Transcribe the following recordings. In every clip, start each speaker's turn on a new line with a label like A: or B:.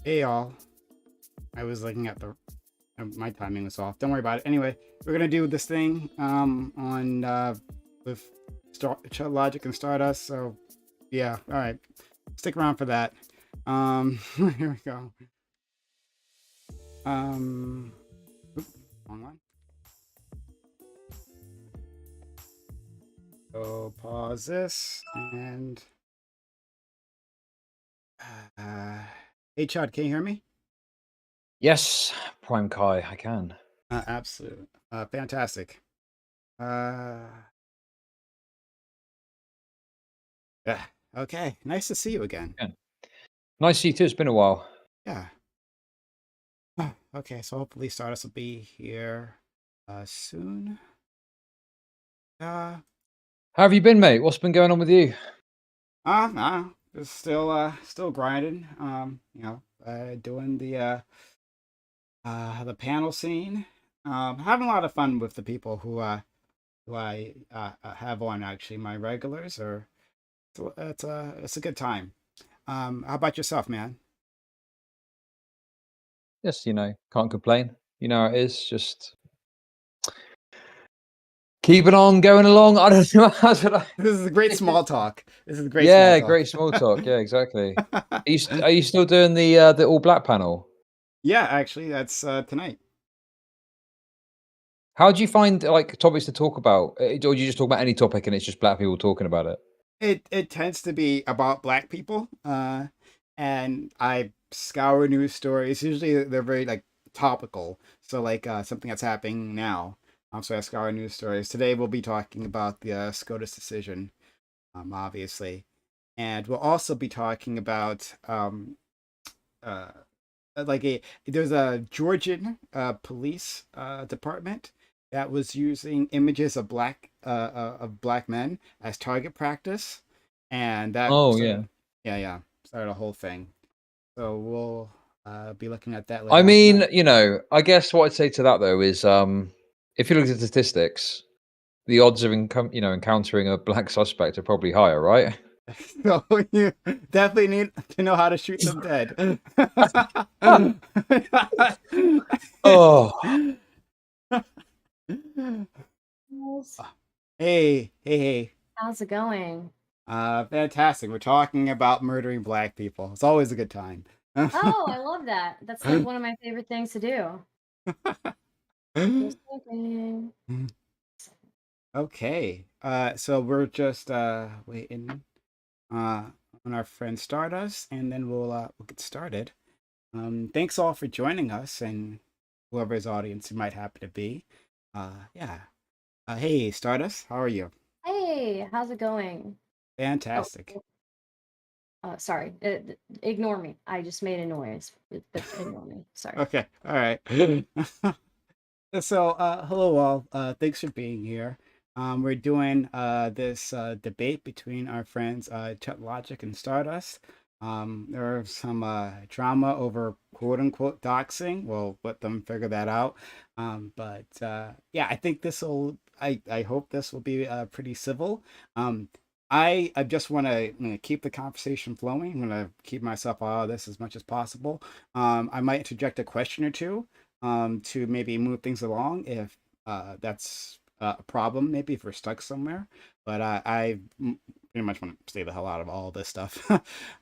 A: Hey y'all. I was looking at the my timing was off. Don't worry about it. Anyway, we're gonna do this thing on with Chud Logic and Stardust. So yeah, all right. Stick around for that. Here we go. Oops, wrong one. So pause this and hey Chud, can you hear me?
B: Yes, Prime Kai, I can.
A: Absolutely. Fantastic. Yeah. Okay. Nice to see you again.
B: Yeah. Nice to see you too. It's been a while.
A: Yeah. Okay, so hopefully Stardust will be here soon. Uh,
B: How have you been, mate? What's been going on with you?
A: just still grinding. Doing the panel scene. Having a lot of fun with the people who I have on actually my regulars. Or it's a good time. How about yourself, man?
B: Yes, can't complain. You know how it is. Just keeping on going along. I don't know.
A: This is a great small talk. This is great small
B: Yeah,
A: talk.
B: great small talk. Yeah, exactly. Are you still doing the all black panel?
A: Yeah, actually, that's tonight.
B: How do you find like topics to talk about? Or do you just talk about any topic and it's just black people talking about it?
A: It tends to be about black people, and I scour news stories. Usually, they're very like topical. So, like something that's happening now. So I scour news stories. Today, we'll be talking about the SCOTUS decision, obviously, and we'll also be talking about uh, like a there's a Georgian police department that was using images of black men as target practice, and that
B: Oh
A: started,
B: yeah.
A: yeah, started a whole thing. So we'll be looking at that
B: I
A: later on
B: mean,
A: tonight.
B: I guess what I'd say to that though is, if you look at the statistics, the odds of encountering a black suspect are probably higher, right?
A: So you definitely need to know how to shoot them dead.
B: Oh,
C: Guys,
A: Hey.
C: how's it going?
A: Fantastic. We're talking about murdering black people. It's always a good time.
C: Oh, I love that. That's like one of my favorite things to do. Just thinking.
A: Okay. So we're just waiting on our friend Stardust, and then we'll get started. Thanks all for joining us, and whoever's audience you might happen to be. Yeah. Hey Stardust, how are you?
C: Hey, how's it going? Oh,
A: Fantastic.
C: sorry. Ignore me. I just made a noise, but ignore me. Sorry.
A: Okay. All right. So, hello all. Thanks for being here. We're doing this debate between our friends Chet Logic and Stardust. There are some drama over quote unquote doxing. We'll let them figure that out. But yeah, I think this will. I hope this will be pretty civil. I just want to keep the conversation flowing. I'm going to keep myself out of this as much as possible. I might interject a question or two to maybe move things along if that's a problem, maybe if we're stuck somewhere. But pretty much want to stay the hell out of all this stuff.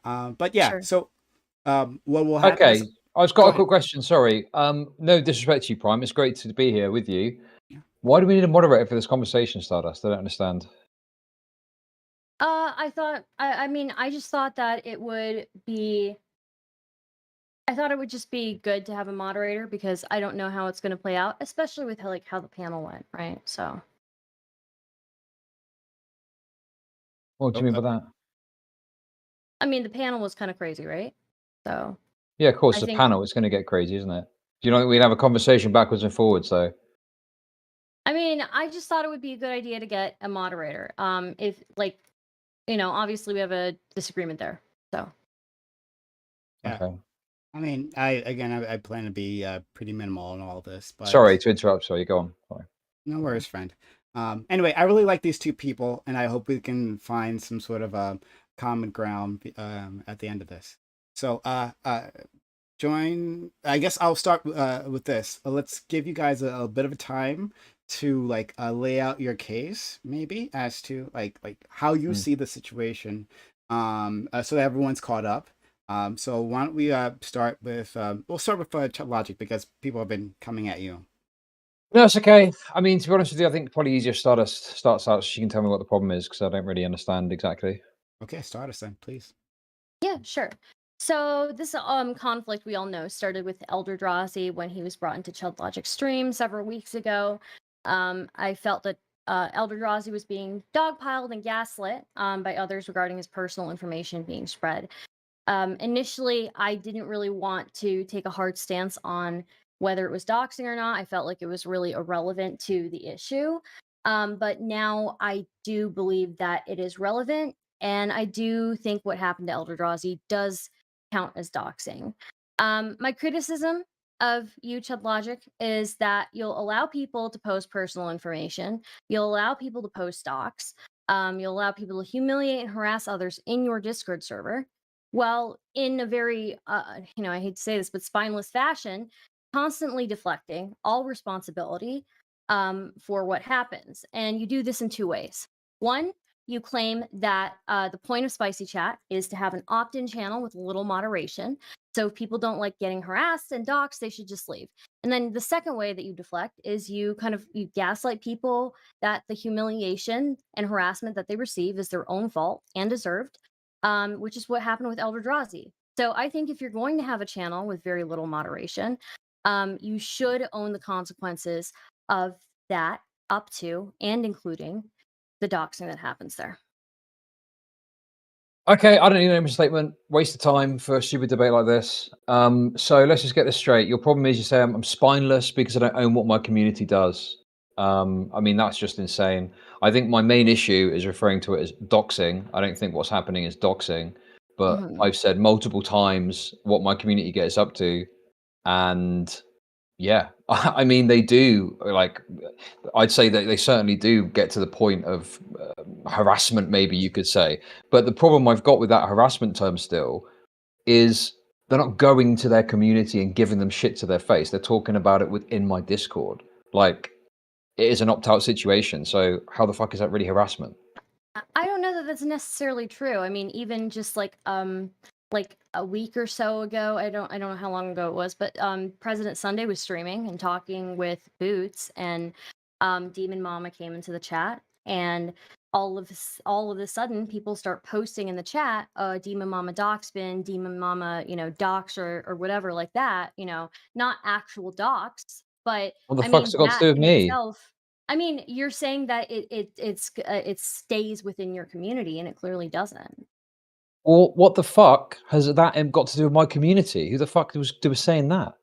A: But yeah,
C: Sure.
A: so what will happen is
B: okay. I've just
A: go
B: got a
A: ahead.
B: quick question. Sorry. No disrespect to you, Prime. It's great to be here with you.
A: Yeah.
B: Why do we need a moderator for this conversation, Stardust? I don't understand.
C: I thought. I mean, I just thought that it would be. I thought it would just be good to have a moderator because I don't know how it's going to play out, especially with how the panel went, right? So.
B: What do
A: Oh,
B: you mean by that?
C: I mean, the panel was kind of crazy, right? So
B: Yeah, of course,
C: I
B: the
C: think.
B: panel. It's going to get crazy, isn't it? Do you know we'd have a conversation backwards and forwards? So
C: I mean, I just thought it would be a good idea to get a moderator. If like, obviously we have a disagreement there. So
A: yeah.
B: okay.
A: I mean, I plan to be pretty minimal in all this,
B: Sorry
A: but
B: to interrupt. Sorry, go on. Sorry.
A: no worries, friend. Anyway, I really like these two people, and I hope we can find some sort of a common ground at the end of this. So, join. I guess I'll start with this. Let's give you guys a bit of a time to like lay out your case, maybe as to like how you
B: Mm.
A: see the situation, so that everyone's caught up. So why don't we start with we'll start with Logic because people have been coming at you.
B: No, it's okay. I mean, to be honest with you, I think probably easier Stardust starts out. So she can tell me what the problem is because I don't really understand exactly.
A: Okay, start us then, please.
C: yeah, sure. So this conflict we all know started with Elder Drazi when he was brought into Chud Logic stream several weeks ago. I felt that Elder Drazi was being dogpiled and gaslit by others regarding his personal information being spread. Initially, I didn't really want to take a hard stance on whether it was doxing or not. I felt like it was really irrelevant to the issue. But now I do believe that it is relevant, and I do think what happened to Elder Drazi does count as doxing. My criticism of you, Chud Logic, is that you'll allow people to post personal information, you'll allow people to post docs, you'll allow people to humiliate and harass others in your Discord server, while in a very, I hate to say this, but spineless fashion, constantly deflecting all responsibility for what happens. And you do this in two ways. One, you claim that the point of Spicy Chat is to have an opt-in channel with a little moderation. So if people don't like getting harassed and doxxed, they should just leave. And then the second way that you deflect is you gaslight people that the humiliation and harassment that they receive is their own fault and deserved, which is what happened with Elder Drazi. So I think if you're going to have a channel with very little moderation, you should own the consequences of that, up to and including the doxing that happens there.
B: Okay, I don't need a statement. Waste of time for a stupid debate like this. So let's just get this straight. Your problem is you say I'm spineless because I don't own what my community does. I mean, that's just insane. I think my main issue is referring to it as doxing. I don't think what's happening is doxing, but I've said multiple times what my community gets up to, and yeah, I mean, they do, like, I'd say that they certainly do get to the point of harassment, maybe you could say. But the problem I've got with that harassment term still is they're not going to their community and giving them shit to their face. They're talking about it within my Discord. Like, it is an opt-out situation. So how the fuck is that really harassment?
C: I don't know that that's necessarily true. I mean, even just like a week or so ago, I don't know how long ago it was, but President Sunday was streaming and talking with Boots, and Demon Mama came into the chat, and all of a sudden people start posting in the chat, Demon Mama Doxbin, Demon Mama, docs or whatever like that, not actual docs, but
B: What the
C: I
B: fuck's
C: mean
B: it got to
C: that
B: do with
C: in
B: me?
C: itself. I mean, you're saying that it stays within your community, and it clearly doesn't.
B: Or what the fuck has that got to do with my community? Who the fuck was saying that?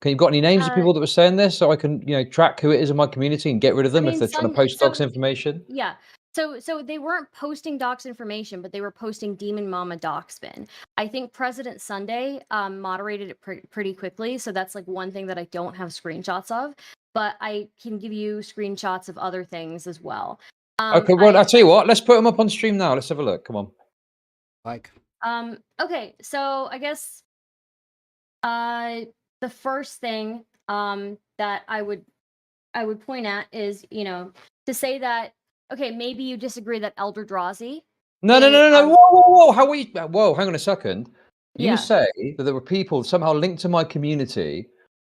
B: Can you got any names of
C: Uh,
B: people that were saying this so I can, track who it is in my community and get rid of
C: I
B: them if
C: mean,
B: they're trying to post docs
C: so
B: information?
C: yeah. So they weren't posting docs information, but they were posting Demon Mama Doxbin. I think President Sunday moderated it pretty quickly, so that's like one thing that I don't have screenshots of, but I can give you screenshots of other things as well.
B: Okay, well, I'll tell you what. Let's put them up on stream now. Let's have a look. Come on.
C: Okay, so I guess the first thing that I would point at is, to say that, okay, maybe you disagree that Elder Drazi.
B: No. Whoa. How are you? Whoa, hang on a second. You
C: Yeah.
B: say that there were people somehow linked to my community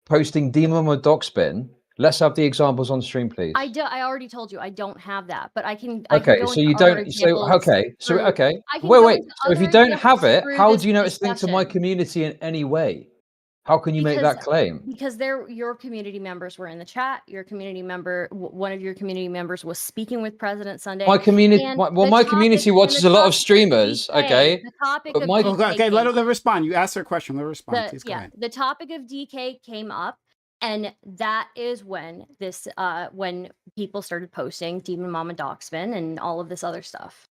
B: posting Demon or Doxbin. Let's have the examples on stream, please.
C: I already told you I don't have that, but I can
B: Okay,
C: go
B: so
C: into
B: you
C: other
B: don't. So
C: examples
B: okay, so
C: through,
B: okay.
C: I can go
B: Wait.
C: into
B: So if you
C: other
B: don't have
C: examples
B: it,
C: through
B: how
C: this
B: do you know it's linked to my
C: discussion.
B: community in any way? How can you make
C: Because
B: that claim?
C: Because your community members were in the chat. Your community member, one of your community members, was speaking with President Sunday.
B: My community,
C: and
B: my community watches a lot of streamers. Okay,
C: The topic
B: but
C: of
B: my
C: DK
A: Okay, let
C: came
A: her respond. You asked her a question. Let her respond. Please go ahead.
C: the topic of DK came up, and that is when when people started posting Demon Mama Doxbin and all of this other stuff.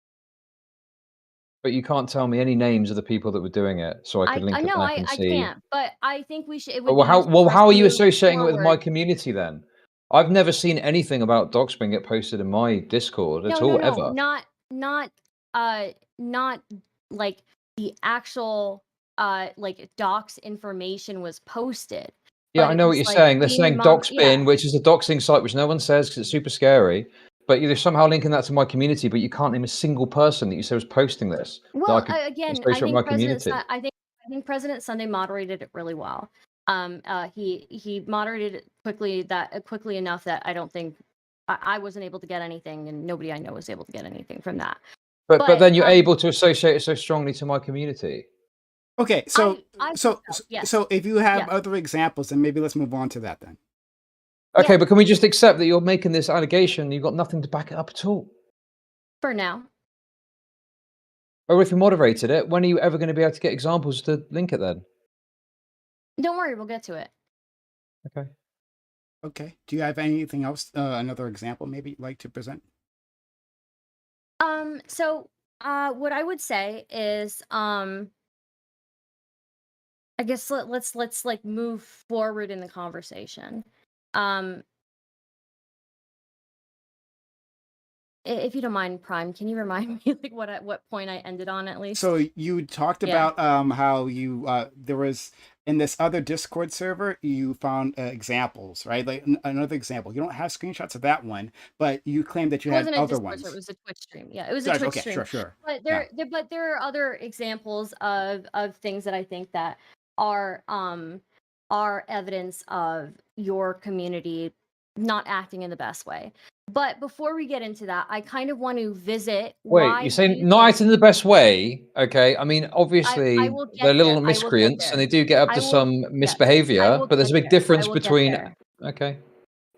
B: But you can't tell me any names of the people that were doing it, so I could link
C: I
B: it
C: know
B: back and
C: I
B: see.
C: can't, but I think we should. It
B: But
C: would be useful for us
B: how
C: to
B: are you
C: move
B: associating it with my
C: forward.
B: community then? I've never seen anything about Doxbin get posted in my Discord at all, ever.
C: Not like the actual like docs information was posted.
B: Yeah,
C: but
B: I
C: it
B: know what
C: was
B: you're
C: like
B: saying. They're
C: Demon
B: saying
C: Mom.
B: Doxbin, which is a doxing site, which no one says because it's super scary. But you're somehow linking that to my community, but you can't name a single person that you said was posting this.
C: Well,
B: that I
C: again,
B: could associate with my community.
C: I think President Sunday moderated it really well. He moderated it quickly enough that I don't think I wasn't able to get anything, and nobody I know was able to get anything from that.
B: But then you're able to associate it so strongly to my community.
A: Okay, so
C: yes.
A: so if you have other examples, then maybe let's move on to that then.
B: Okay, but can we just accept that you're making this allegation and you've got nothing to back it up at all?
C: For now.
B: Or if you moderated it, when are you ever going to be able to get examples to link it then?
C: Don't worry, we'll get to it.
B: Okay.
A: Okay. Do you have anything else? Another example, maybe you'd like to present?
C: So what I would say is I guess let's like move forward in the conversation. Um if you don't mind, Prime, can you remind me like what point I ended on at least?
A: So you talked
C: Yeah.
A: about how you there was in this other Discord server you found examples, right? Like another example. You don't have screenshots of that one, but you claim that you
C: It
A: had
C: wasn't a
A: other
C: Discord server, it
A: ones.
C: was a Twitch stream. Yeah, it was a
A: Gotcha.
C: Twitch
A: Okay,
C: stream.
A: sure, sure.
C: But
A: Yeah.
C: there are other examples of things that I think that are um are evidence of your community not acting in the best way. But before we get into that, I kind of want to visit
B: Wait,
C: why
B: you're
C: do
B: saying
C: you
B: not
C: think
B: acting the best way? Okay, I mean,
C: I
B: obviously
C: will
B: they're
C: get
B: little
C: there. I will get
B: miscreants and
C: there.
B: they do get up
C: I
B: to
C: will
B: some
C: yes. I
B: misbehavior,
C: will
B: but there's
C: get
B: a big
C: there. I
B: difference
C: will get
B: between.
C: there.
B: Okay,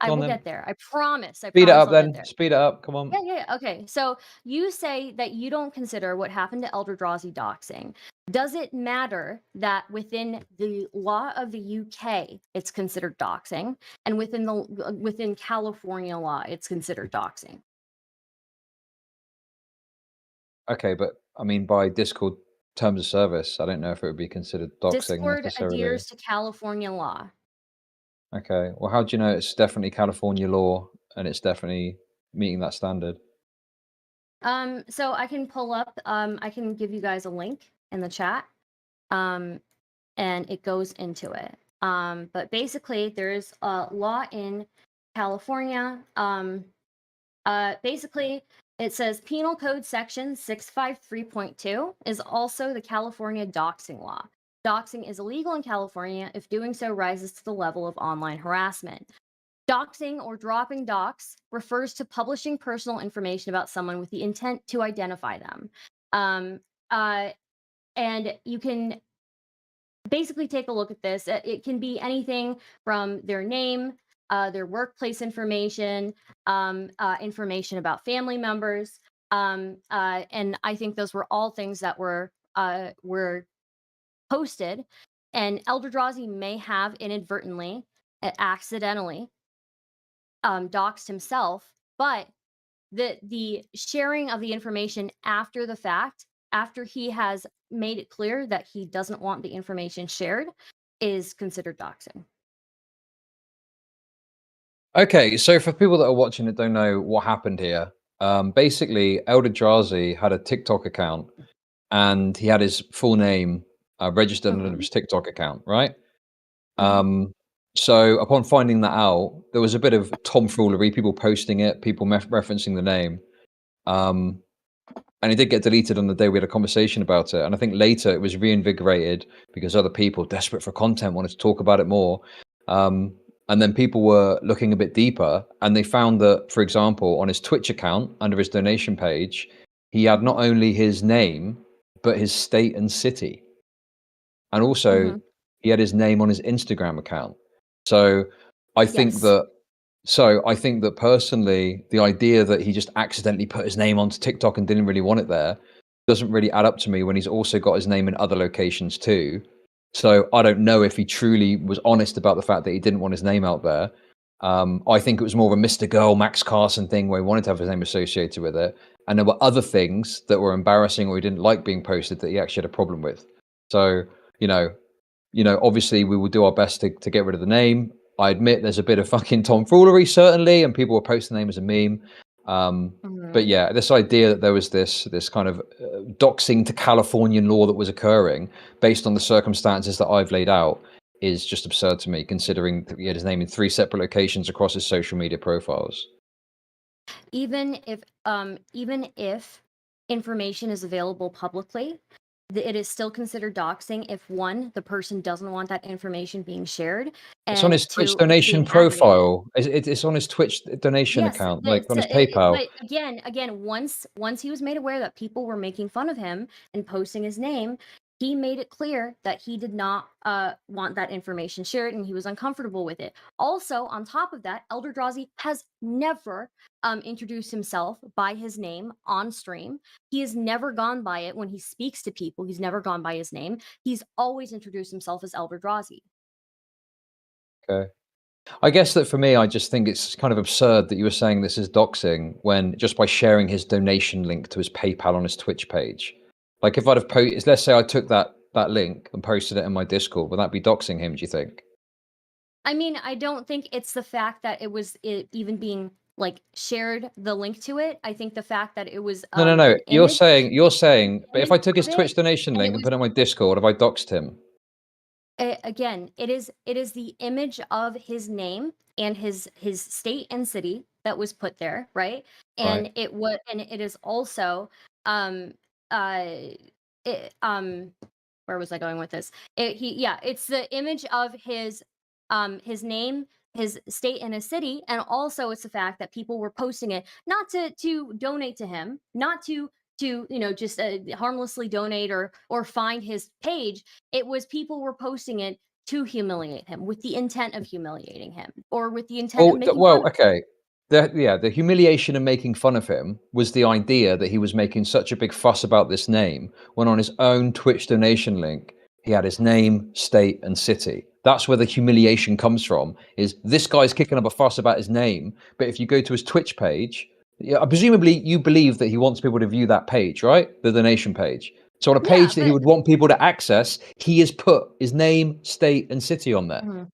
C: I
B: go on
C: will
B: then.
C: get there. I promise. I
B: Speed it
C: promise
B: up
C: I'll get
B: then.
C: there.
B: Speed it up. Come on.
C: Yeah, yeah, yeah. Okay. So you say that you don't consider what happened to Elder Drazi doxing. Does it matter that within the law of the UK it's considered doxing, and within California law it's considered doxing?
B: Okay, but I mean, by Discord terms of service, I don't know if it would be considered doxing
C: Discord
B: necessarily.
C: adheres to California law.
B: Okay, well, how do you know it's definitely California law and it's definitely meeting that standard?
C: So I can pull up. I can give you guys a link in the chat. Um, and it goes into it. But basically, there's a law in California. Basically, it says Penal Code Section 653.2 is also the California doxing law. Doxing is illegal in California if doing so rises to the level of online harassment. Doxing or dropping dox refers to publishing personal information about someone with the intent to identify them. Um, uh, and you can basically take a look at this. It can be anything from their name, their workplace information, information about family members, and I think those were all things that were posted. And Elder Drazi may have inadvertently, accidentally, doxed himself, but the sharing of the information after the fact, after he has made it clear that he doesn't want the information shared, is considered doxing.
B: Okay, so for people that are watching that don't know what happened here, basically Elder Drazi had a TikTok account and he had his full name registered under
C: Mhm,
B: his TikTok account, right?
C: mhm.
B: So upon finding that out, there was a bit of tomfoolery, people posting it, people referencing the name. Um, and it did get deleted on the day we had a conversation about it. And I think later it was reinvigorated because other people, desperate for content, wanted to talk about it more. Um, and then people were looking a bit deeper and they found that, for example, on his Twitch account, under his donation page, he had not
C: Mhm,
B: only his name, but his state and city. And also,
C: mhm.
B: he had his name on his Instagram account. So I think
C: Yes.
B: that I think that personally, the idea that he just accidentally put his name onto TikTok and didn't really want it there doesn't really add up to me when he's also got his name in other locations too. So I don't know if he truly was honest about the fact that he didn't want his name out there. I think it was more of a Mr. Girl, Max Carson thing where he wanted to have his name associated with it. And there were other things that were embarrassing or he didn't like being posted that he actually had a problem with. So, you know, obviously we will do our best to get rid of the name. I admit there's a bit of fucking tomfoolery, certainly, and people were posting the name as a meme. But
C: Mhm.
B: yeah, this idea that there was this kind of doxing to Californian law that was occurring based on the circumstances that I've laid out is just absurd to me, considering that he had his name in 3 separate locations across his social media profiles.
C: Even if information is available publicly, it is still considered doxing if one, the person doesn't want that information being shared,
B: It's on
C: and
B: his Twitch
C: two, it's
B: donation
C: being aggregated.
B: profile. It's on his Twitch donation
C: Yes,
B: account, like
C: but
B: on his PayPal.
C: but again, once he was made aware that people were making fun of him and posting his name, he made it clear that he did not want that information shared, and he was uncomfortable with it. Also, on top of that, Elder Drazi has never introduced himself by his name on stream. He has never gone by it when he speaks to people. He's never gone by his name. He's always introduced himself as Elder Drazi.
B: Okay. I guess that for me, I just think it's kind of absurd that you were saying this is doxing when just by sharing his donation link to his PayPal on his Twitch page. Like if I'd have posted, let's say I took that link and posted it in my Discord, would that be doxing him, do you think?
C: I mean, I don't think it's the fact that it even being like shared the link to it. I think the fact that it was
B: No.
C: an
B: You're
C: image,
B: saying, but if I
C: image
B: took his
C: of
B: Twitch
C: it,
B: donation
C: and it
B: link and
C: was
B: put it on my Discord, have I doxed him?
C: again, it is the image of his name and his state and city that was put there, right?
B: Right.
C: And it is also um uh where was I going with this? It's the image of his name, his state and his city, and also it's the fact that people were posting it not to donate to him, not to just harmlessly donate or find his page. It was people were posting it to humiliate him with the intent of humiliating him or with the intent of making fun of him.
B: Okay. The humiliation and making fun of him was the idea that he was making such a big fuss about this name when on his own Twitch donation link, he had his name, state, and city. That's where the humiliation comes from, is this guy's kicking up a fuss about his name, but if you go to his Twitch page, presumably you believe that he wants people to view that page, right? The donation page. So on a
C: Yeah,
B: page that he
C: but
B: would want people to access, he has put his name, state, and city on there.
C: Mhm.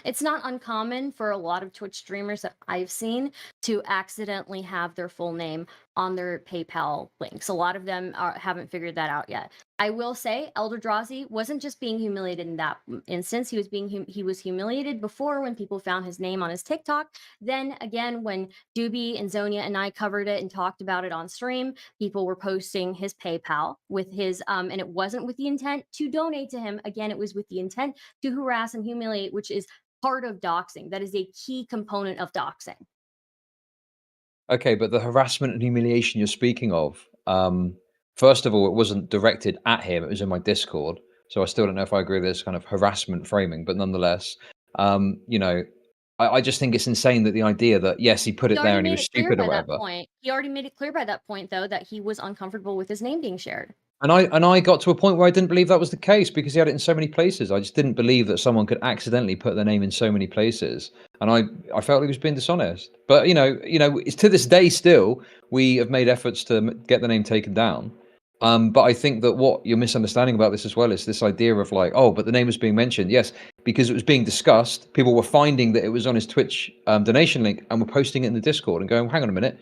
C: It's not uncommon for a lot of Twitch streamers that I've seen to accidentally have their full name on their PayPal links. A lot of them haven't figured that out yet. I will say, Elder Drazi wasn't just being humiliated in that instance. He was humiliated before when people found his name on his TikTok. Then again, when Doobie and Zonia and I covered it and talked about it on stream, people were posting his PayPal with his and it wasn't with the intent to donate to him. Again, it was with the intent to harass and humiliate, which is part of doxing. That is a key component of doxing.
B: Okay, but the harassment and humiliation you're speaking of, first of all, it wasn't directed at him. It was in my Discord. So I still don't know if I agree with this kind of harassment framing, but nonetheless, I just think it's insane that the idea that, yes, he put
C: He
B: it there
C: already
B: and he
C: made
B: was
C: it clear
B: stupid or
C: by that
B: whatever.
C: point. He already made it clear by that point, though, that he was uncomfortable with his name being shared.
B: And I got to a point where I didn't believe that was the case because he had it in so many places. I just didn't believe that someone could accidentally put their name in so many places, and I felt he was being dishonest. But it's to this day still we have made efforts to get the name taken down. But I think that what you're misunderstanding about this as well is this idea of like, oh, but the name was being mentioned. Yes, because it was being discussed. People were finding that it was on his Twitch donation link and were posting it in the Discord and going, hang on a minute,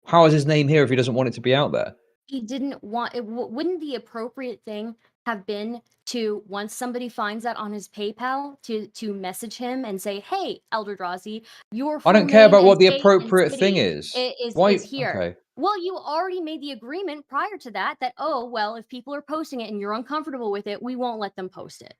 B: how is his name here if he doesn't want it to be out there?
C: He didn't want it. Wouldn't the appropriate thing have been to, once somebody finds that on his PayPal, to message him and say, "Hey, Elder Drazi, your
B: I
C: full
B: don't care
C: name
B: about
C: and
B: what the
C: state and
B: appropriate thing
C: city
B: is.
C: is
B: Why?
C: is here."
B: Okay.
C: Well, you already made the agreement prior to that oh well, if people are posting it and you're uncomfortable with it, we won't let them post it.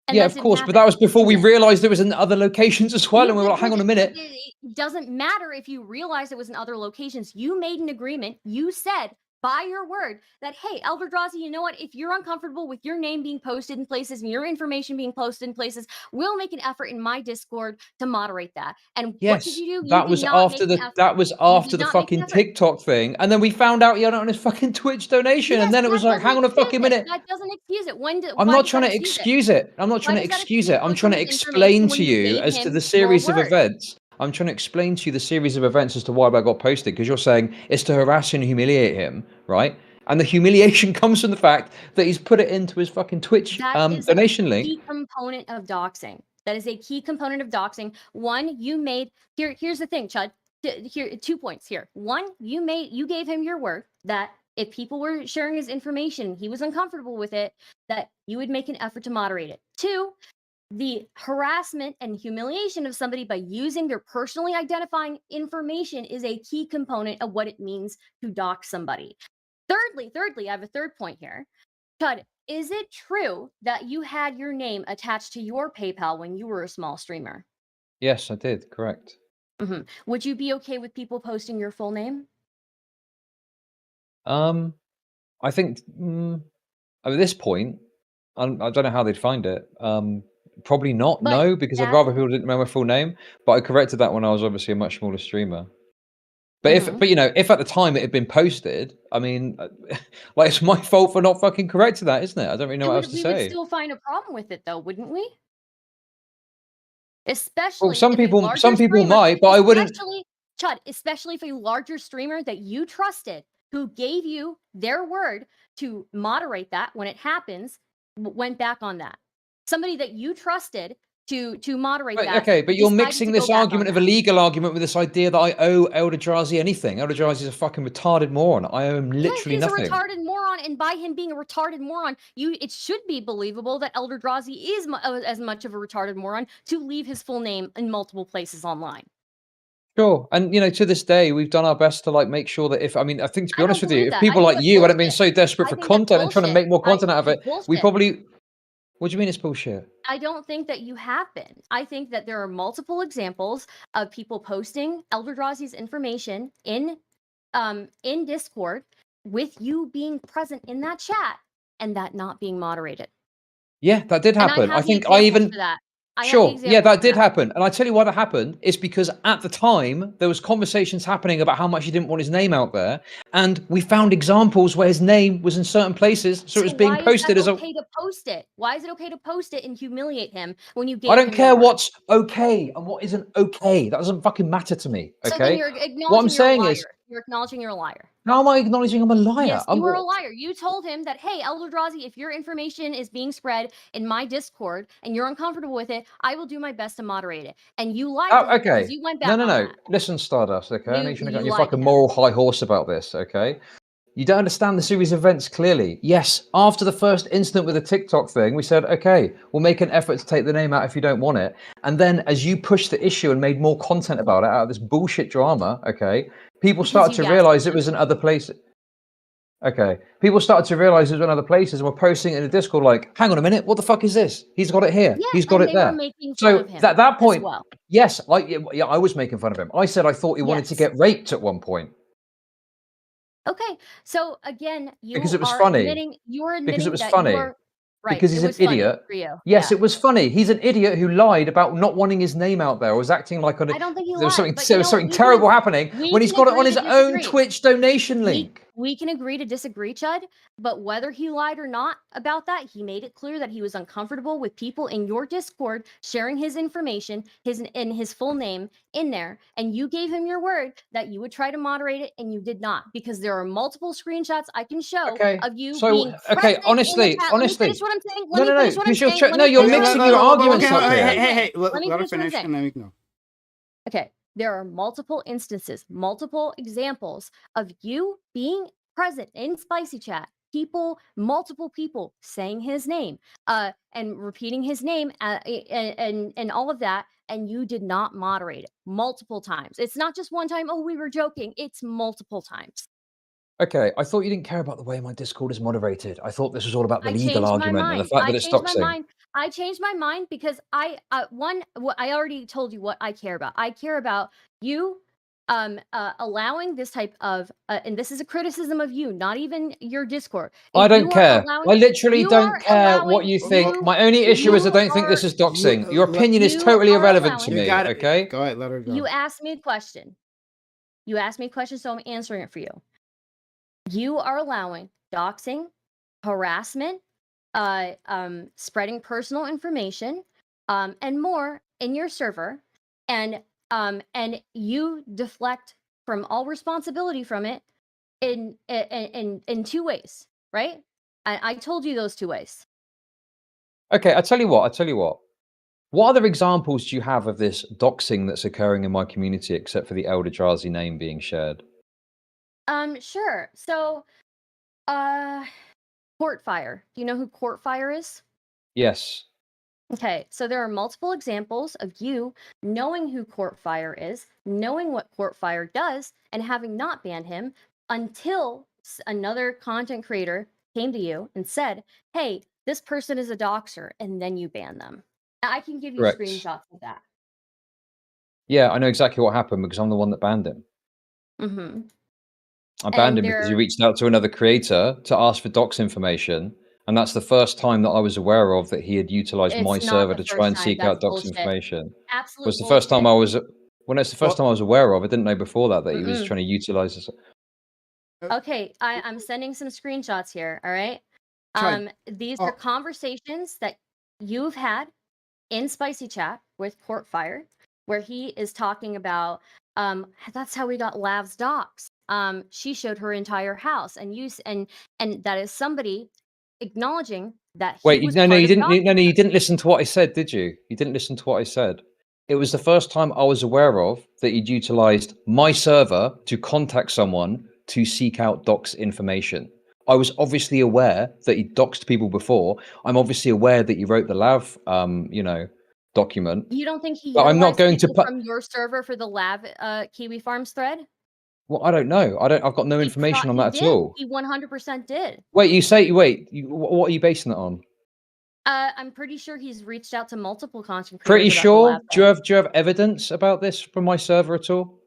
C: And
B: Yeah,
C: that
B: of
C: didn't
B: course, but
C: happen.
B: that was before we
C: Yeah.
B: realized it was in other locations as well,
C: Yeah,
B: and we were like, hang on a minute.
C: it doesn't matter if you realized it was in other locations. You made an agreement. You said by your word that, hey, Elder Drazi, you know what? If you're uncomfortable with your name being posted in places and your information being posted in places, we'll make an effort in my Discord to moderate that. And what did
B: Yes,
C: you do? You
B: that
C: did
B: was
C: not make
B: after
C: an effort. You did
B: the
C: not make an
B: fucking
C: effort.
B: TikTok thing, and then we found out he had it on his fucking Twitch donation,
C: Yes,
B: and then it
C: but
B: was
C: that
B: like,
C: doesn't
B: hang on a
C: excuse
B: fucking
C: it.
B: minute.
C: That doesn't excuse it.
B: I'm
C: Why
B: not
C: does
B: trying
C: that
B: to
C: excuse it?
B: excuse it. I'm not
C: Why
B: trying to
C: does that
B: excuse
C: excuse
B: it. I'm trying to
C: posting his
B: explain
C: information when
B: to
C: you
B: you
C: gave
B: as to
C: him
B: the
C: your
B: series of
C: word?
B: events. I'm trying to explain to you the series of events as to why that got posted, because you're saying it's to harass and humiliate him, right? And the humiliation comes from the fact that he's put it into his fucking Twitch
C: That is a
B: donation link.
C: key component of doxing. That is a key component of doxing. One, you made here's the thing, Chud. Here, 2 points here. One, you gave him your word that if people were sharing his information, he was uncomfortable with it, that you would make an effort to moderate it. Two, the harassment and humiliation of somebody by using their personally identifying information is a key component of what it means to dox somebody. Thirdly, I have a third point here. Chud, is it true that you had your name attached to your PayPal when you were a small streamer?
B: Yes, I did. Correct.
C: Would you be okay with people posting your full name?
B: I think at this point, I don't know how they'd find it. Probably not.
C: But
B: No, because I'd
C: that
B: rather people didn't know my full name. But I corrected that when I was obviously a much smaller streamer. But
C: mhm.
B: if at the time it had been posted, I mean, like it's my fault for not fucking correcting that, isn't it? I don't really know what else to
C: We would
B: say.
C: still find a problem with it though, wouldn't we? Especially
B: some
C: if a
B: people
C: larger streamer,
B: might, but I wouldn't.
C: especially Chud, especially if a larger streamer that you trusted, who gave you their word to moderate that when it happens, went back on that. Somebody that you trusted to moderate that.
B: Okay, but you're
C: decided
B: mixing
C: to go
B: this
C: back on
B: argument of a
C: that.
B: legal argument with this idea that I owe Elder Drazi anything. Elder Drazi is a fucking retarded moron. I owe him literally
C: He's
B: nothing.
C: a retarded moron, and by him being a retarded moron, it should be believable that Elder Drazi is as much of a retarded moron to leave his full name in multiple places online.
B: Sure, and to this day, we've done our best to make sure that I think to be
C: I
B: honest
C: don't
B: with you,
C: believe
B: if
C: that. I
B: people
C: think
B: like
C: that's
B: you hadn't been
C: bullshit.
B: so desperate
C: I
B: for
C: think that's
B: content and trying to
C: bullshit.
B: make more content out of it,
C: Bullshit.
B: we probably. What do you mean it's bullshit?
C: I don't think that you have been. I think that there are multiple examples of people posting Elder Drazi's information in Discord with you being present in that chat and that not being moderated.
B: Yeah, that did
C: And I
B: happen.
C: have
B: I
C: the
B: think I
C: examples
B: even.
C: for that. I have the
B: Sure, yeah,
C: examples
B: that
C: for
B: did happen. And I tell you why that happened. It's because at the time, there was conversations happening about how much he didn't want his name out there. And we found examples where his name was in certain places. So it was being
C: why is that
B: posted as a.
C: okay to post it? Why is it okay to post it and humiliate him when you gave
B: I don't
C: him
B: care
C: your word?
B: what's okay and what isn't okay. That doesn't fucking matter to me.
C: So then
B: Okay.
C: you're
B: What I'm
C: acknowledging you're a
B: saying
C: liar.
B: is,
C: You're acknowledging you're a liar.
B: how am I acknowledging I'm a liar?
C: Yes, you are a liar. You told him that, hey, Elder Drazi, if your information is being spread in my Discord and you're uncomfortable with it, I will do my best to moderate it. And you lied to
B: Oh,
C: him because
B: okay.
C: you went back
B: No.
C: on that.
B: Listen, Stardust. Okay. I know you shouldn't have got
C: You
B: your
C: lied to
B: fucking
C: him.
B: moral high horse about this. Okay. You don't understand the series of events clearly. Yes, after the first incident with the TikTok thing, we said, okay, we'll make an effort to take the name out if you don't want it. And then as you pushed the issue and made more content about it out of this bullshit drama, okay, people
C: Because
B: started
C: you
B: to realize
C: gaslit
B: it was in other places. Okay, people started to realize it was in other places and were posting it in the Discord like, hang on a minute, what the fuck is this? He's got it here.
C: Yeah,
B: He's got
C: and
B: it
C: they were
B: there.
C: making fun
B: So
C: of him
B: at that
C: as
B: point,
C: well.
B: yes, yeah, I was making fun of him. I said I thought he wanted to
C: Yes.
B: get raped at one point.
C: Okay, so again, you
B: Because it was
C: are
B: funny.
C: admitting
B: Because it was
C: that
B: funny.
C: you are right.
B: Because he's
C: it
B: an
C: was funny
B: idiot.
C: for you.
B: Yes,
C: Yeah.
B: it was funny. He's an idiot who lied about not wanting his name out there, or was acting like
C: I don't think he
B: there was
C: lied, but
B: there
C: you
B: was
C: know what?
B: something terrible happening
C: We
B: when he's
C: can
B: got it on
C: agree
B: his
C: to
B: own
C: disagree.
B: Twitch donation link.
C: We can agree to disagree, Chud, but whether he lied or not about that, he made it clear that he was uncomfortable with people in your Discord sharing his information, his full name in there, and you gave him your word that you would try to moderate it, and you did not, because there are multiple screenshots I can show of you being present
B: honestly,
C: in the chat. Let me finish what I'm saying.
B: No, you're
A: Yeah,
B: mixing your arguments up here.
A: Hey,
C: Let me
A: let her
C: finish what I'm
A: finish
C: saying.
A: and then we can go.
C: Okay, there are multiple instances, multiple examples of you being present in Spicy Chat. Multiple people saying his name, and repeating his name, and all of that, and you did not moderate it multiple times. It's not just one time. Oh, we were joking. It's multiple times.
B: Okay, I thought you didn't care about the way my Discord is moderated. I thought this was all about the legal
C: changed my
B: argument and the
C: mind.
B: fact that it's doxing.
C: I changed my mind because I already told you what I care about. I care about you allowing this type of and this is a criticism of you, not even your Discord.
B: I
C: If
B: don't
C: you are
B: care.
C: allowing-
B: I literally
C: you
B: don't
C: are
B: care what
C: allowing-
B: you think.
C: you-
B: My only issue is I
C: you
B: don't think this
C: are-
B: is doxing. Your
A: You-
B: opinion is
C: you
B: totally
C: are
B: irrelevant to
C: allowing-
B: me.
A: You got it.
B: Okay.
A: Go ahead, let her go.
C: You asked me a question. So I'm answering it for you. You are allowing doxing, harassment, spreading personal information, and more in your server, and you deflect from all responsibility from it in two ways, right? I told you those two ways.
B: Okay, I tell you what. What other examples do you have of this doxing that's occurring in my community, except for the Elder Drazi name being shared?
C: Sure. So, Courtfire. Do you know who Courtfire is?
B: Yes.
C: Okay, so there are multiple examples of you knowing who Courtfire is, knowing what Courtfire does, and having not banned him until another content creator came to you and said, hey, this person is a doxer, and then you ban them. I can give you
B: Correct.
C: screenshots of that.
B: Yeah, I know exactly what happened because I'm the one that banned him.
C: Mm-hmm.
B: I banned him because he reached out to another creator to ask for dox information. And that's the first time that I was aware of that he had utilized my server to try and seek out dox information.
C: Absolute
B: Was the first time I was it's the first time I was aware of. I didn't know before that he was trying to utilize this.
C: Okay, I'm sending some screenshots here. All right. These are conversations that you've had in Spicy Chat with Courtfire, where he is talking about that's how we got Lav's docs. She showed her entire house, and and that is somebody acknowledging that he
B: Wait,
C: was
B: no,
C: part
B: you
C: of
B: didn't.
C: Doxxing.
B: No, you didn't listen to what I said, did you? You didn't listen to what I said. It was the first time I was aware of that you'd utilized my server to contact someone to seek out docs information. I was obviously aware that you doxed people before. I'm obviously aware that you wrote the Lav, document.
C: You don't think he
B: But I'm not
C: utilized
B: going to
C: people
B: put.
C: from your server for the Lav Kiwi Farms thread?
B: Well, I don't know. I've got no information on
C: He
B: that at
C: did.
B: all.
C: He 100% did.
B: Wait, you say. Wait, what are you basing that on?
C: I'm pretty sure he's reached out to multiple content
B: Pretty
C: creators about the
B: sure.
C: Lav
B: Do
C: thread.
B: you have evidence about this from my server at all?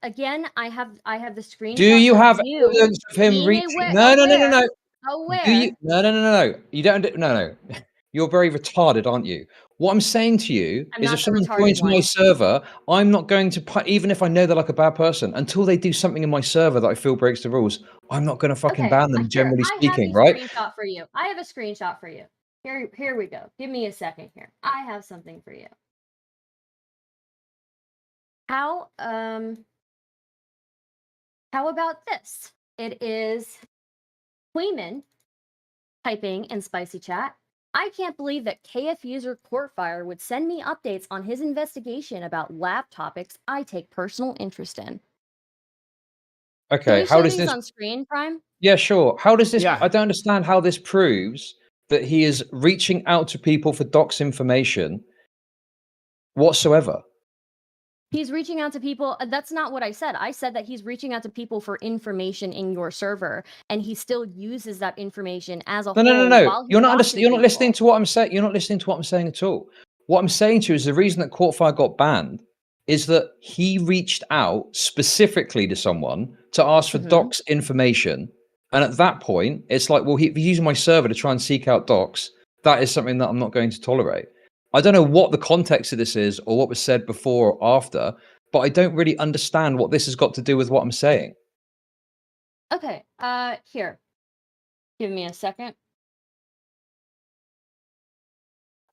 C: Again, I have the
B: Do
C: screenshots
B: you
C: of
B: have
C: you
B: evidence of him
C: being
B: reaching? No, no, no, no, no. Do you?
C: aware.
B: No, no, no, no, no. You don't. No, no. You're very retarded, aren't you? What I'm saying to you
C: I'm
B: is, if
C: not the
B: someone
C: retarded
B: joins my
C: one.
B: server, I'm not going to put, even if I know they're like a bad person, until they do something in my server that I feel breaks the rules. I'm not going to fucking
C: Okay,
B: ban them.
C: here,
B: Generally
C: I have
B: speaking,
C: a
B: right?
C: screenshot for you. I have a screenshot for you. Here we go. Give me a second here. I have something for you. How about this? It is Queeman typing in Spicy Chat. I can't believe that KF user Courtfire would send me updates on his investigation about lab topics I take personal interest in. Can
B: Okay.
C: we
B: How
C: show
B: does
C: these
B: this?
C: on screen, Prime?
B: Yeah, sure. How does this?
A: Yeah.
B: I don't understand how this proves that he is reaching out to people for docs information whatsoever.
C: He's reaching out to people. That's not what I said. I said that he's reaching out to people for information in your server, and he still uses that information as a
B: No, no, no,
C: whole
B: no.
C: while he
B: You're not
C: talks to
B: You're not listening
C: people.
B: to what I'm saying. You're not listening to what I'm saying at all. What I'm saying to you is the reason that Courtfire got banned is that he reached out specifically to someone to ask for
C: Mhm.
B: docs information, and at that point, it's like, well, if he's using my server to try and seek out docs, that is something that I'm not going to tolerate. I don't know what the context of this is or what was said before or after, but I don't really understand what this has got to do with what I'm saying.
C: Okay. Here. Give me a second.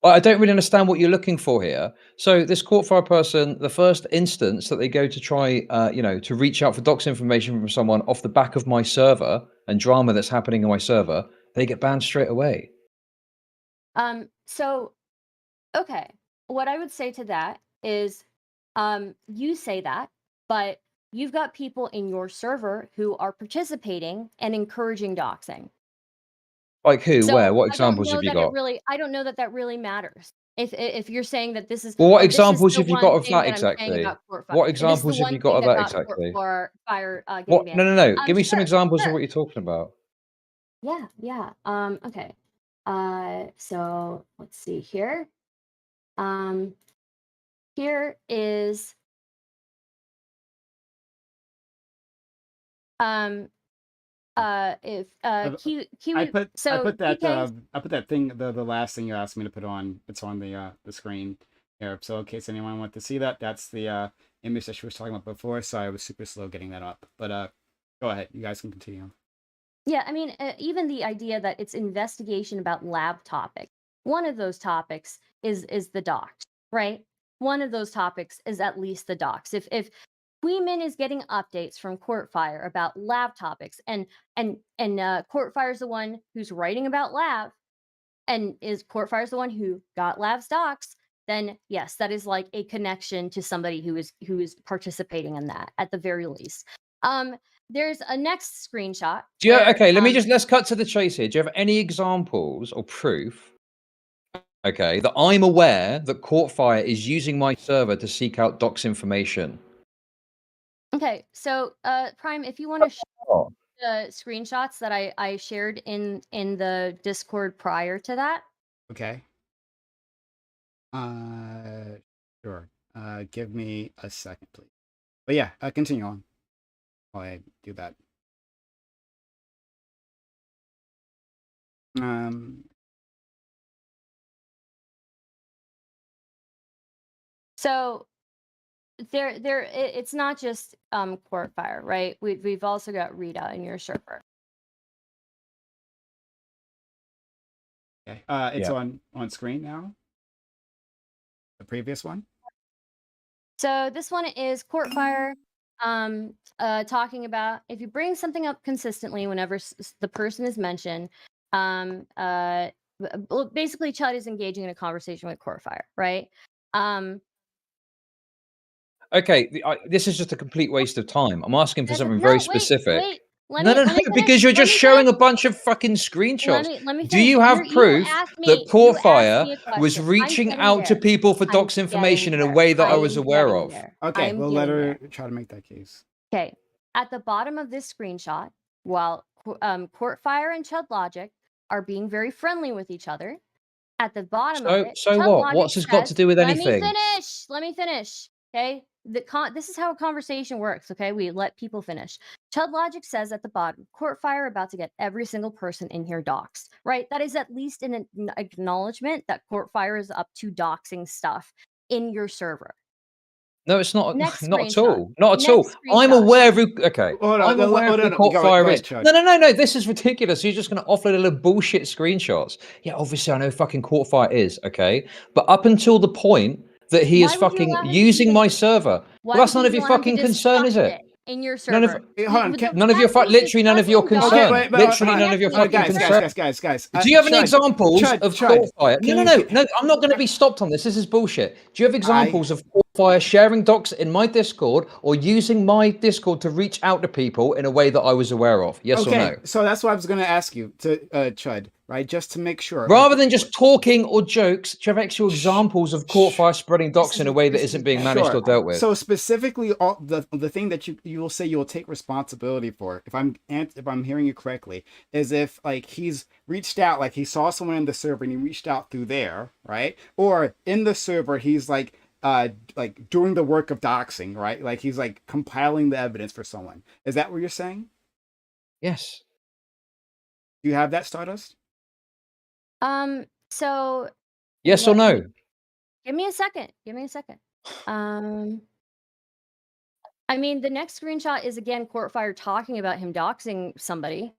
B: I don't really understand what you're looking for here. So this Courtfire person, the first instance that they go to try, to reach out for docs information from someone off the back of my server and drama that's happening on my server, they get banned straight away.
C: So, okay. What I would say to that is, you say that, but you've got people in your server who are participating and encouraging doxing.
B: Like who? Where?
C: So
B: What
C: I don't
B: examples
C: know
B: have you
C: that it
B: got?
C: really. I don't know that that really matters. If you're saying that this is,
B: Well, what
C: oh, this is
B: examples
C: the
B: have you
C: one
B: got of
C: thing
B: that
C: that I'm saying
B: exactly?
C: about Courtfire.
B: What
C: This is the
B: examples have you
C: one
B: got
C: thing
B: of
C: that
B: that
C: got
B: exactly?
C: Fire getting
B: What? No,
C: banned.
B: no, no. Give me some
C: Sure,
B: examples of
C: sure.
B: what you're talking about.
C: Yeah. Okay. So let's see here. Here is if
A: I
C: Kiwi.
A: put
C: So PK.
A: I put that thing, the last thing you asked me to put on. It's on the screen here. So in case anyone wants to see that, that's the image that she was talking about before. So I was super slow getting that up. But go ahead, you guys can continue.
C: Yeah, I mean, even the idea that it's investigation about lab topics. One of those topics is the docs, right? One of those topics is at least the docs. If Queeman is getting updates from Courtfire about lab topics, and Courtfire's the one who's writing about lab, and is Courtfire's the one who got lab's docs, then yes, that is like a connection to somebody who is participating in that at the very least. There's a next screenshot where
B: Okay, let's cut to the chase here. Do you have any examples or proof, okay, that I'm aware that Courtfire is using my server to seek out docs information?
C: okay, so Prime, if you want to show
B: Oh,
C: the screenshots that I shared in the Discord prior to that.
A: Okay. Sure. Give me a second, please. But yeah, continue on while I do that.
C: So it's not just Courtfire, right? We've also got Rita in your server.
A: Okay. It's
B: yeah.
A: on screen now. the previous one?
C: So this one is Courtfire talking about if you bring something up consistently whenever the person is mentioned, basically Chud is engaging in a conversation with Courtfire, right?
B: Okay, this is just a complete waste of time. I'm asking for something
C: no,
B: very
C: wait,
B: specific.
C: wait.
B: No, because you're just showing a bunch of fucking screenshots.
C: Let me
B: Do
C: finish.
B: you have proof that
C: You asked
B: Courtfire
C: me a
B: was
C: question.
B: reaching
C: I'm
B: out to
C: getting there.
B: people for
C: I'm
B: dox information in a
C: getting
B: way that
C: there.
B: I was
C: am
B: aware
C: getting
B: of?
C: there.
A: Okay,
C: I'm
A: we'll let
C: getting
A: her
C: there.
A: try to make that case.
C: Okay, at the bottom of this screenshot, while Courtfire and Chud Logic are being very friendly with each other, at the bottom of it,
B: So
C: Chud
B: what?
C: Logic
B: What's this got to
C: says,
B: do with
C: Let me
B: anything?
C: finish. Let me finish. Okay, this is how a conversation works. Okay, we let people finish. Chud Logic says at the bottom, Courtfire about to get every single person in here doxxed. Right, that is at least an acknowledgement that Courtfire is up to doxing stuff in your server.
B: No, it's not.
C: Next
B: Not at
C: screenshot.
B: all. Not at
C: Next
B: all. I'm
C: screenshot.
B: aware of who. Okay,
A: Hold on,
B: I'm aware of who
A: go
B: Courtfire
A: ahead,
B: is.
A: Chud.
B: No. This is ridiculous. You're just going to offload a little bullshit screenshots. Yeah, obviously I know fucking Courtfire is okay, but up until the point that he is
C: Why would you
B: fucking
C: allow him to
B: using
C: even
B: my server,
C: Why
B: well, that's
C: would
B: none
C: you
B: of your
C: allow him to
B: fucking concern, is
C: discuss
B: it?
C: in your
B: None of.
C: server?
A: Hold on,
B: None of your literally none of your concern.
A: Okay,
B: Literally
A: hold
B: none
A: on.
B: of your fucking concern.
A: Guys.
B: Do you have any
A: Chud,
B: examples
A: Chud,
B: of
A: Chud,
B: Courtfire?
A: can you
B: No. I'm not going to be stopped on this. This is bullshit. Do you have
A: I
B: examples of Courtfire sharing docs in my Discord or using my Discord to reach out to people in a way that I was aware of? Yes or no?
A: so that's what I was going to ask you to Chud, right? Just to make sure.
B: Rather than just talking or jokes, do you have actual examples of Courtfire spreading docs
C: This
B: in a
C: is-
B: way that
C: this
B: isn't
C: is
B: being
C: very
B: managed or
A: Sure.
B: dealt with?
A: So specifically, all the thing that you will say you'll take responsibility for, if I'm hearing you correctly, is if like he's reached out, like he saw someone in the server and he reached out through there, right? Or in the server he's like doing the work of doxing, right? Like he's like compiling the evidence for someone. Is that what you're saying?
B: Yes.
A: Do you have that, Stardust?
C: So
B: Yes or no?
C: give me a second. I mean, the next screenshot is again Courtfire talking about him doxing somebody.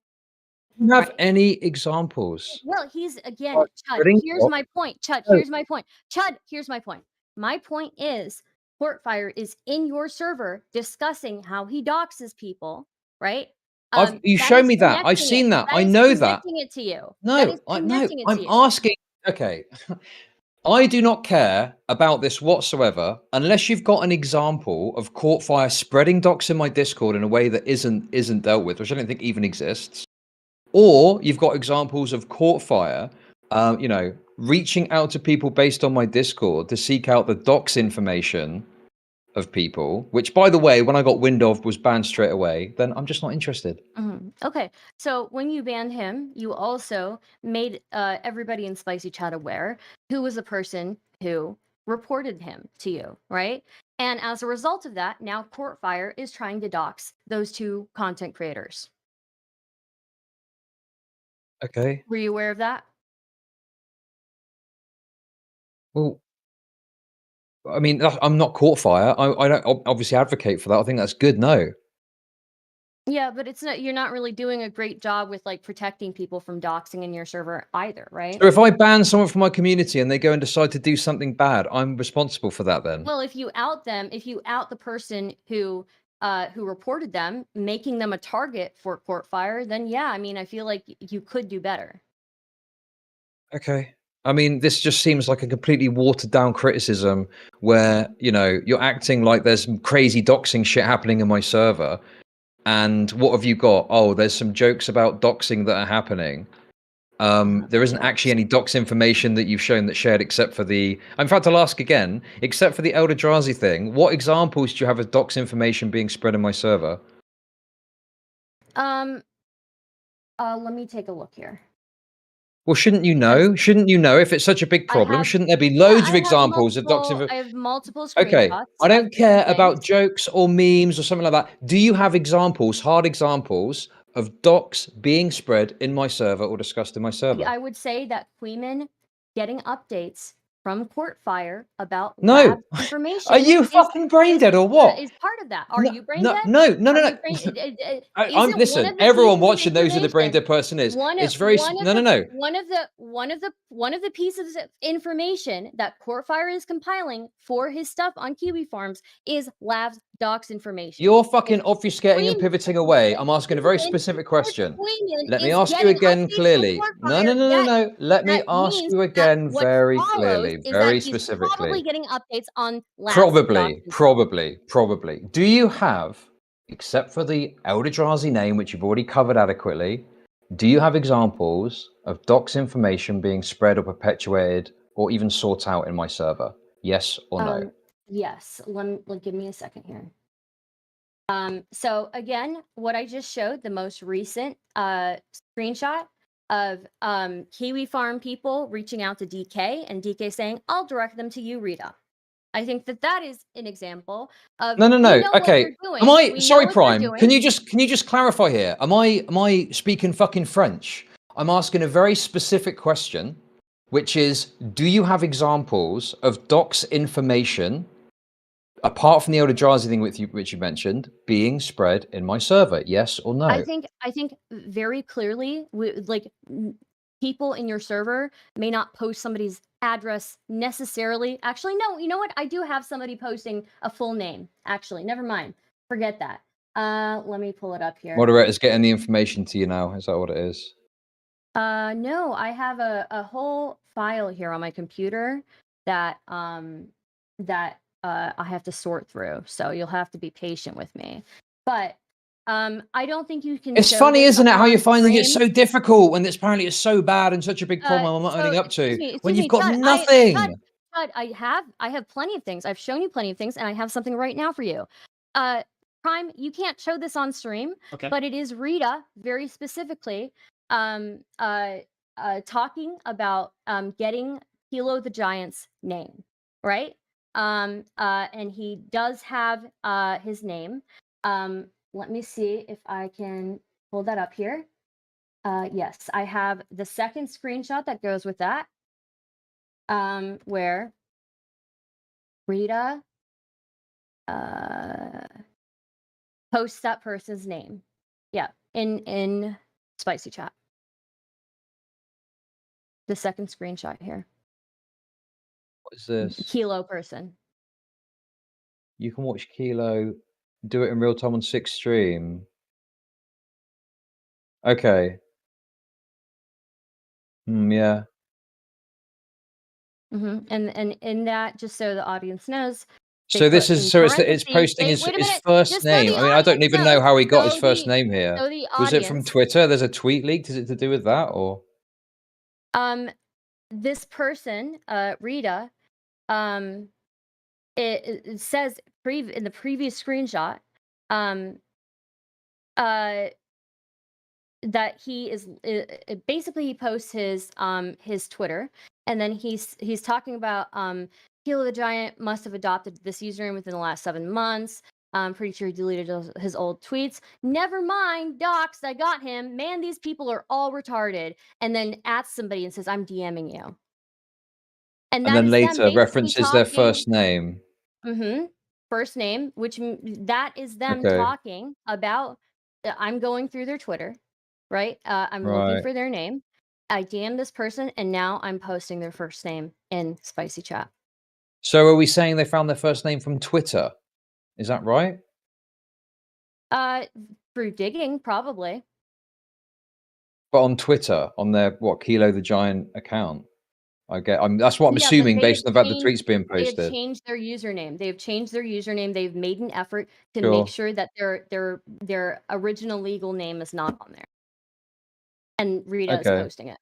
B: Do you have any examples?
C: Well, he's again,
B: Like
C: Chud,
B: spreading
C: here's
B: docs?
C: my point. Chud,
B: No.
C: here's my point. Chud, here's my point. My point is Courtfire is in your server discussing how he doxes people, right?
B: You
C: That
B: show
C: is
B: me that. I've
C: connecting it.
B: seen that.
C: That
B: I
C: is
B: know that.
C: connecting it to you. That
B: No,
C: is connecting it to
B: I'm
C: you.
B: asking. Okay, I do not care about this whatsoever unless you've got an example of Courtfire spreading docs in my Discord in a way that isn't dealt with, which I don't think even exists. Or you've got examples of Courtfire, reaching out to people based on my Discord to seek out the docs information of people, which, by the way, when I got wind of, was banned straight away. Then I'm just not interested.
C: Okay, so when you banned him, you also made everybody in Spicy Chat aware who was the person who reported him to you, right? And as a result of that, now Courtfire is trying to dox those two content creators.
B: Okay.
C: Were you aware of that?
B: Well, I mean, I'm not Courtfire. I don't obviously advocate for that. I think that's good. No.
C: Yeah, but it's not. You're not really doing a great job with like protecting people from doxing in your server either, right?
B: So if I ban someone from my community and they go and decide to do something bad, I'm responsible for that then?
C: Well, if you out them, if you out the person who reported them, making them a target for Courtfire, then yeah, I mean, I feel like you could do better.
B: Okay. I mean, this just seems like a completely watered down criticism where, you're acting like there's some crazy doxing shit happening in my server. And what have you got? Oh, there's some jokes about doxing that are happening. There isn't actually any docs information that you've shown that's shared except for the... In fact, I'll ask again, except for the Elder Drazi thing, what examples do you have of docs information being spread in my server?
C: Let me take a look here.
B: Well, shouldn't you know? Shouldn't you know if it's such a big problem? Shouldn't there be loads of examples of docs
C: I have multiple screenshots.
B: Okay, I don't
C: of
B: care
C: different
B: about
C: things.
B: jokes or memes or something like that. Do you have examples, hard examples, of docs being spread in my server or discussed in my server?
C: I would say that Queeman getting updates from court fire about
B: No.
C: lab information.
B: Are you fucking brain dead or what?
C: Is part of that. Are
B: No,
C: you brain
B: no,
C: dead?
B: no, no, no,
C: Are
B: no.
C: you brain?
B: I'm
C: Isn't one
B: listen.
C: of the
B: Everyone
C: pieces of
B: watching knows who the brain
C: information
B: dead person is.
C: one
B: It's
C: of
B: very
C: one of
B: no, no,
C: the
B: no.
C: one of the pieces of information that Courtfire is compiling for his stuff on Kiwi Farms is Lav's docs information.
B: You're fucking
C: If
B: obfuscating and
C: Freeman-
B: pivoting away. I'm asking a very
C: Freeman-
B: specific question.
C: Freeman
B: Let me
C: is
B: ask you
C: getting
B: again
C: updates from
B: clearly. No, no,
C: Courtfire,
B: no, no, no. Let me
C: that
B: ask
C: means
B: you
C: that
B: again
C: what
B: very
C: follows
B: clearly,
C: is that
B: very
C: he's
B: specifically.
C: probably getting updates on Lav's docs.
B: Probably. Do you have, except for the Elder Drazi name, which you've already covered adequately, do you have examples of docs information being spread or perpetuated or even sought out in my server? Yes or no?
C: Yes. Give me a second here. So again, what I just showed, the most recent screenshot of Kiwi Farm people reaching out to DK and DK saying, "I'll direct them to you, Rita." I think that is an example of
B: No.
C: we know what
B: Okay.
C: they're doing.
B: Am I
C: We
B: sorry,
C: know what they're
B: Prime? Can
C: doing.
B: you just clarify here? Am I speaking fucking French? I'm asking a very specific question, which is, do you have examples of docs information apart from the Elder Drazi thing which you mentioned being spread in my server? Yes or no?
C: I think very clearly, people in your server may not post somebody's address necessarily. Actually, no. You know what? I do have somebody posting a full name. Actually, never mind. Forget that. Let me pull it up here.
B: Moderator's getting the information to you now. Is that what it is?
C: No, I have a whole file here on my computer that I have to sort through. So you'll have to be patient with me. But I don't think you can.
B: It's
C: show
B: funny,
C: this
B: isn't it,
C: up
B: how you're
C: on
B: finding it
C: stream.
B: so difficult when apparently it's so bad and such a big problem I'm not
C: So,
B: owning up to,
C: excuse
B: when
C: me,
B: you've got
C: Chud,
B: nothing.
C: Chud, I have plenty of things. I've shown you plenty of things, and I have something right now for you. Prime, you can't show this on stream,
A: Okay.
C: but it is Rita very specifically talking about getting Kilo the Giant's name, right? And he does have his name. Let me see if I can pull that up here. Yes, I have the second screenshot that goes with that, where Rita posts that person's name. Yeah, in Spicy Chat. The second screenshot here.
B: What is this?
C: Kilo person.
B: You can watch Kilo do it in real time on 6 stream. Okay. Yeah.
C: And in that, just so the audience knows,
B: So this is it's posting
C: wait
B: his
C: a minute,
B: first
C: just so
B: name.
C: the
B: I mean, I don't
C: audience
B: even know how he got his
C: so
B: first
C: the-
B: name here.
C: So the
B: Was it from
C: audience,
B: Twitter? There's a tweet leaked. Is it to do with that or?
C: this person, Rita, it says in the previous screenshot, that he is basically he posts his Twitter, and then he's talking about Kilo the Giant must have adopted this username within the last 7 months. I'm pretty sure he deleted his old tweets. Never mind, docs, I got him. Man, these people are all retarded. And then adds somebody and says, "I'm DMing you." And
B: And
C: that
B: then
C: is them
B: later
C: basically
B: references their
C: talking.
B: first name.
C: First name, which that is them
B: Okay.
C: talking about. I'm going through their Twitter, right? I'm looking
B: Right.
C: for their name. I DM this person, and now I'm posting their first name in Spicy Chat.
B: So are we saying they found their first name from Twitter? Is that right?
C: Through digging, probably.
B: But on Twitter, on their Kilo the Giant account. That's what I'm
C: Yeah, but
B: assuming
C: they
B: based on the fact the
C: have
B: tweet's being
C: They have
B: posted.
C: changed their username. They've changed their username. They've made an effort to
B: Sure.
C: make sure that their original legal name is not on there. And Rita is posting it.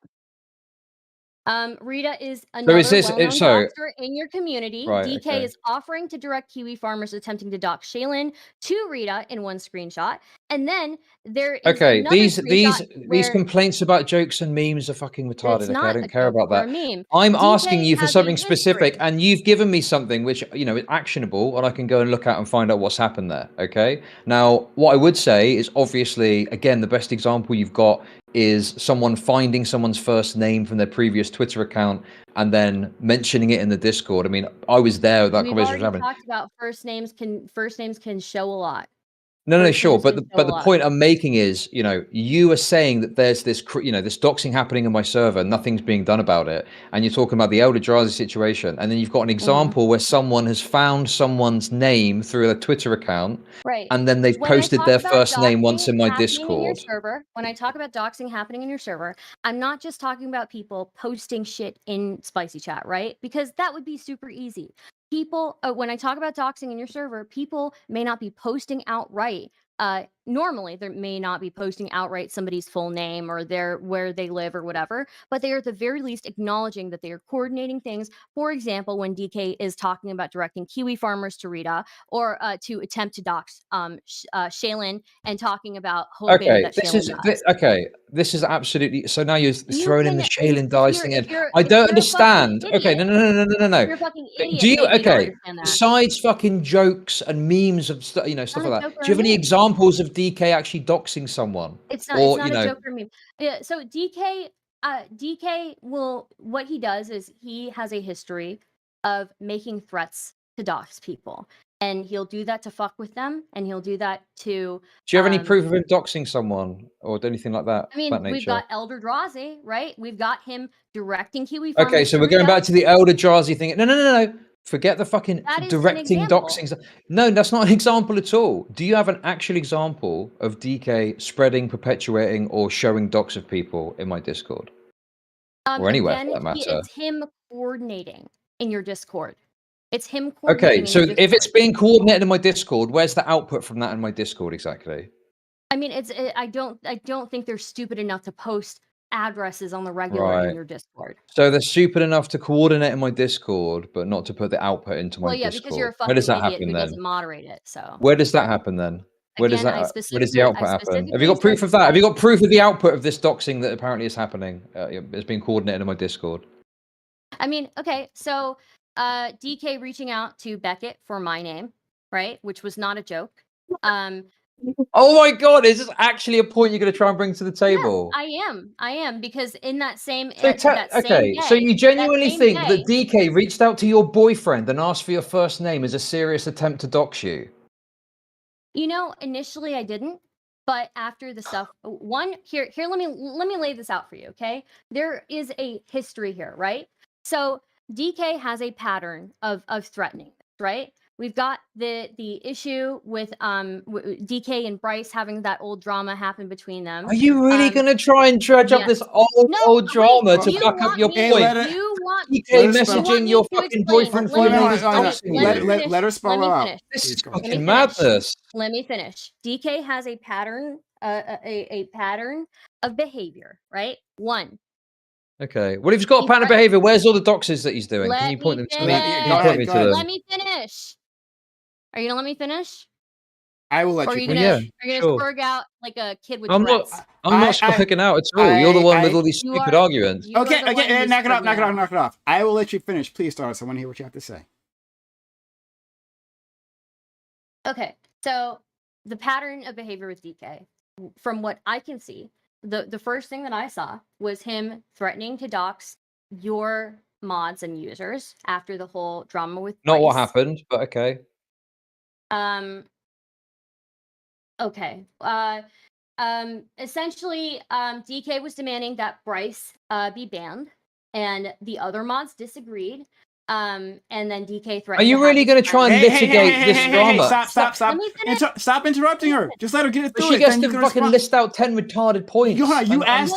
C: Rita is another well-known doxer in your community.
B: Right,
C: DK
B: okay.
C: is offering to direct Kiwi farmers attempting to dox Shaylin to Rita in one screenshot. And then there is another
B: these complaints about jokes and memes are fucking retarded. Okay, I don't care about that. I'm asking you for something specific, and you've given me something which is actionable, and I can go and look at and find out what's happened there. Okay. Now, what I would say is obviously, again, the best example you've got is someone finding someone's first name from their previous Twitter account and then mentioning it in the Discord. I mean, I was there when that
C: We've
B: conversation was
C: already
B: happening.
C: talked about first names can show a lot.
B: No,
C: First
B: sure,
C: names
B: but
C: can
B: the
C: show a
B: but the
C: lot.
B: point I'm making is, you are saying that there's this, this doxing happening in my server, nothing's being done about it, and you're talking about the Elder Drazi situation, and then you've got an example where someone has found someone's name through a Twitter account,
C: Right.
B: and then they've
C: When I
B: posted
C: talk
B: their
C: about
B: first name once
C: doxing
B: in my
C: happening in your
B: Discord.
C: server, when I talk about doxing happening in your server, I'm not just talking about people posting shit in spicy chat, right? Because that would be super easy. People, when I talk about doxing in your server, people may not be posting outright. Normally, they may not be posting outright somebody's full name or where they live or whatever, but they are at the very least acknowledging that they are coordinating things. For example, when DK is talking about directing Kiwi farmers to Rita, or to attempt to dox Shaylin, and talking about hoping
B: Okay,
C: that Shaylin dies.
B: this is absolutely, so now you're
C: You
B: throwing in
C: can,
B: the Shaylin dies thing in.
C: if you're
B: I
C: if
B: don't
C: you're a fucking
B: understand. Okay,
C: idiot,
B: no.
C: if you're a fucking
B: Do
C: idiot,
B: you,
C: maybe you don't
B: okay,
C: understand that.
B: besides fucking jokes and memes of stuff
C: Not
B: like
C: a
B: that,
C: joke
B: do
C: or
B: you
C: a
B: have any
C: meme.
B: examples of DK actually doxing someone?
C: It's
B: Or,
C: not a joke or a meme. Yeah, so DK will, what he does is he has a history of making threats to dox people. And he'll do that to fuck with them, and he'll do that to
B: do you have any proof of him doxing someone or anything like that?
C: I mean,
B: that
C: we've
B: nature?
C: got Elder Drazi, right? We've got him directing Kiwi
B: Okay,
C: farmers
B: so
C: to
B: we're going
C: Rita.
B: back to the Elder Drazi thing. No. Forget the fucking
C: That is an
B: directing
C: example.
B: doxing. No, that's not an example at all. Do you have an actual example of DK spreading, perpetuating, or showing docs of people in my Discord? Or anywhere,
C: Again,
B: for that matter.
C: it's him coordinating in your Discord. It's him coordinating
B: Okay,
C: in
B: so
C: your Discord.
B: if it's being coordinated in my Discord, where's the output from that in my Discord exactly?
C: I mean, I don't think they're stupid enough to post addresses on the regular in
B: Right.
C: your Discord.
B: So they're stupid enough to coordinate in my Discord, but not to put the output into my
C: Well, yeah,
B: Discord.
C: because you're a
B: Where does
C: fucking
B: that
C: idiot
B: happen
C: who
B: then?
C: doesn't moderate it. So
B: Where does that happen then? Where does
C: again, I
B: that? Where does the output happen? Have you got proof of that? Have you got proof of the output of this doxing that apparently is happening? It's being coordinated in my Discord.
C: I mean, okay, so DK reaching out to Beckett for my name, right? Which was not a joke.
B: Oh my god, is this actually a point you're going to try and bring to the table?
C: Yeah, I am, because in that same
B: So
C: that same day,
B: so you genuinely
C: same
B: think
C: day,
B: that DK reached out to your boyfriend and asked for your first name as a serious attempt to dox you?
C: you know, initially I didn't, but after the stuff, here, let me lay this out for you, okay? There is a history here, right? So DK has a pattern of threatening, right? We've got the issue with DK and Bryce having that old drama happen between them.
B: Are you really going to try and dredge up this old drama to back up your point?
C: You want
B: DK
A: let us
B: messaging your fucking boyfriend for your name is doxing you.
A: Let her spell it out.
B: This is
A: Please go.
B: fucking madness.
C: Let me finish. DK has a pattern, a pattern of behavior, right? One.
B: Okay. Well, if he's got a pattern of behavior, where's all the doxes that he's doing? Can you point them to me? Can you point me to them?
C: Let me finish. Are you gonna let me finish?
A: I will let
C: or
A: you
C: finish.
A: finish.
C: Are you gonna spurg out like a kid with
B: I'm
C: Tourette's?
B: not spurging out at all. You're the one with all these stupid arguments.
A: Okay, knock it off. I will let you finish. Please, Stardust. I want to hear what you have to say.
C: Okay, so the pattern of behavior with DK, from what I can see, the first thing that I saw was him threatening to dox your mods and users after the whole drama with Bryce.
B: Not what happened, but okay.
C: Okay. Essentially, DK was demanding that Bryce be banned, and the other mods disagreed. And then DK threatened.
B: Are you really going to try and litigate this drama?
A: Stop interrupting her. Just let her get it through.
B: She gets to fucking list out 10 retarded points.
A: You asked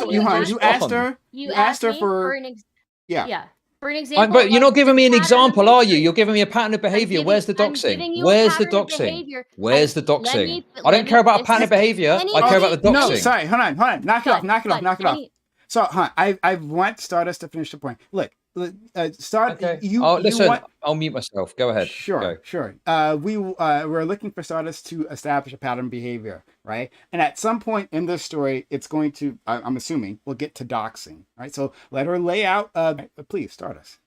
A: her for
C: an example.
A: Yeah.
C: For an example.
B: But you're not giving me an example, are you? You're giving me a pattern of behavior. Where's the doxing? Where's the doxing? Where's the doxing? I don't care about a pattern of behavior. I care about the doxing.
A: No, sorry. Hold on. Knock it off. So, I want Stardust to finish the point. Look, Stardust.
B: Okay.
A: Listen.
B: I'll mute myself. Go ahead.
A: Sure. We're looking for Stardust to establish a pattern of behavior, right? And at some point in this story, it's going to, I'm assuming, we'll get to doxing, right? So let her lay out. Please, Stardust.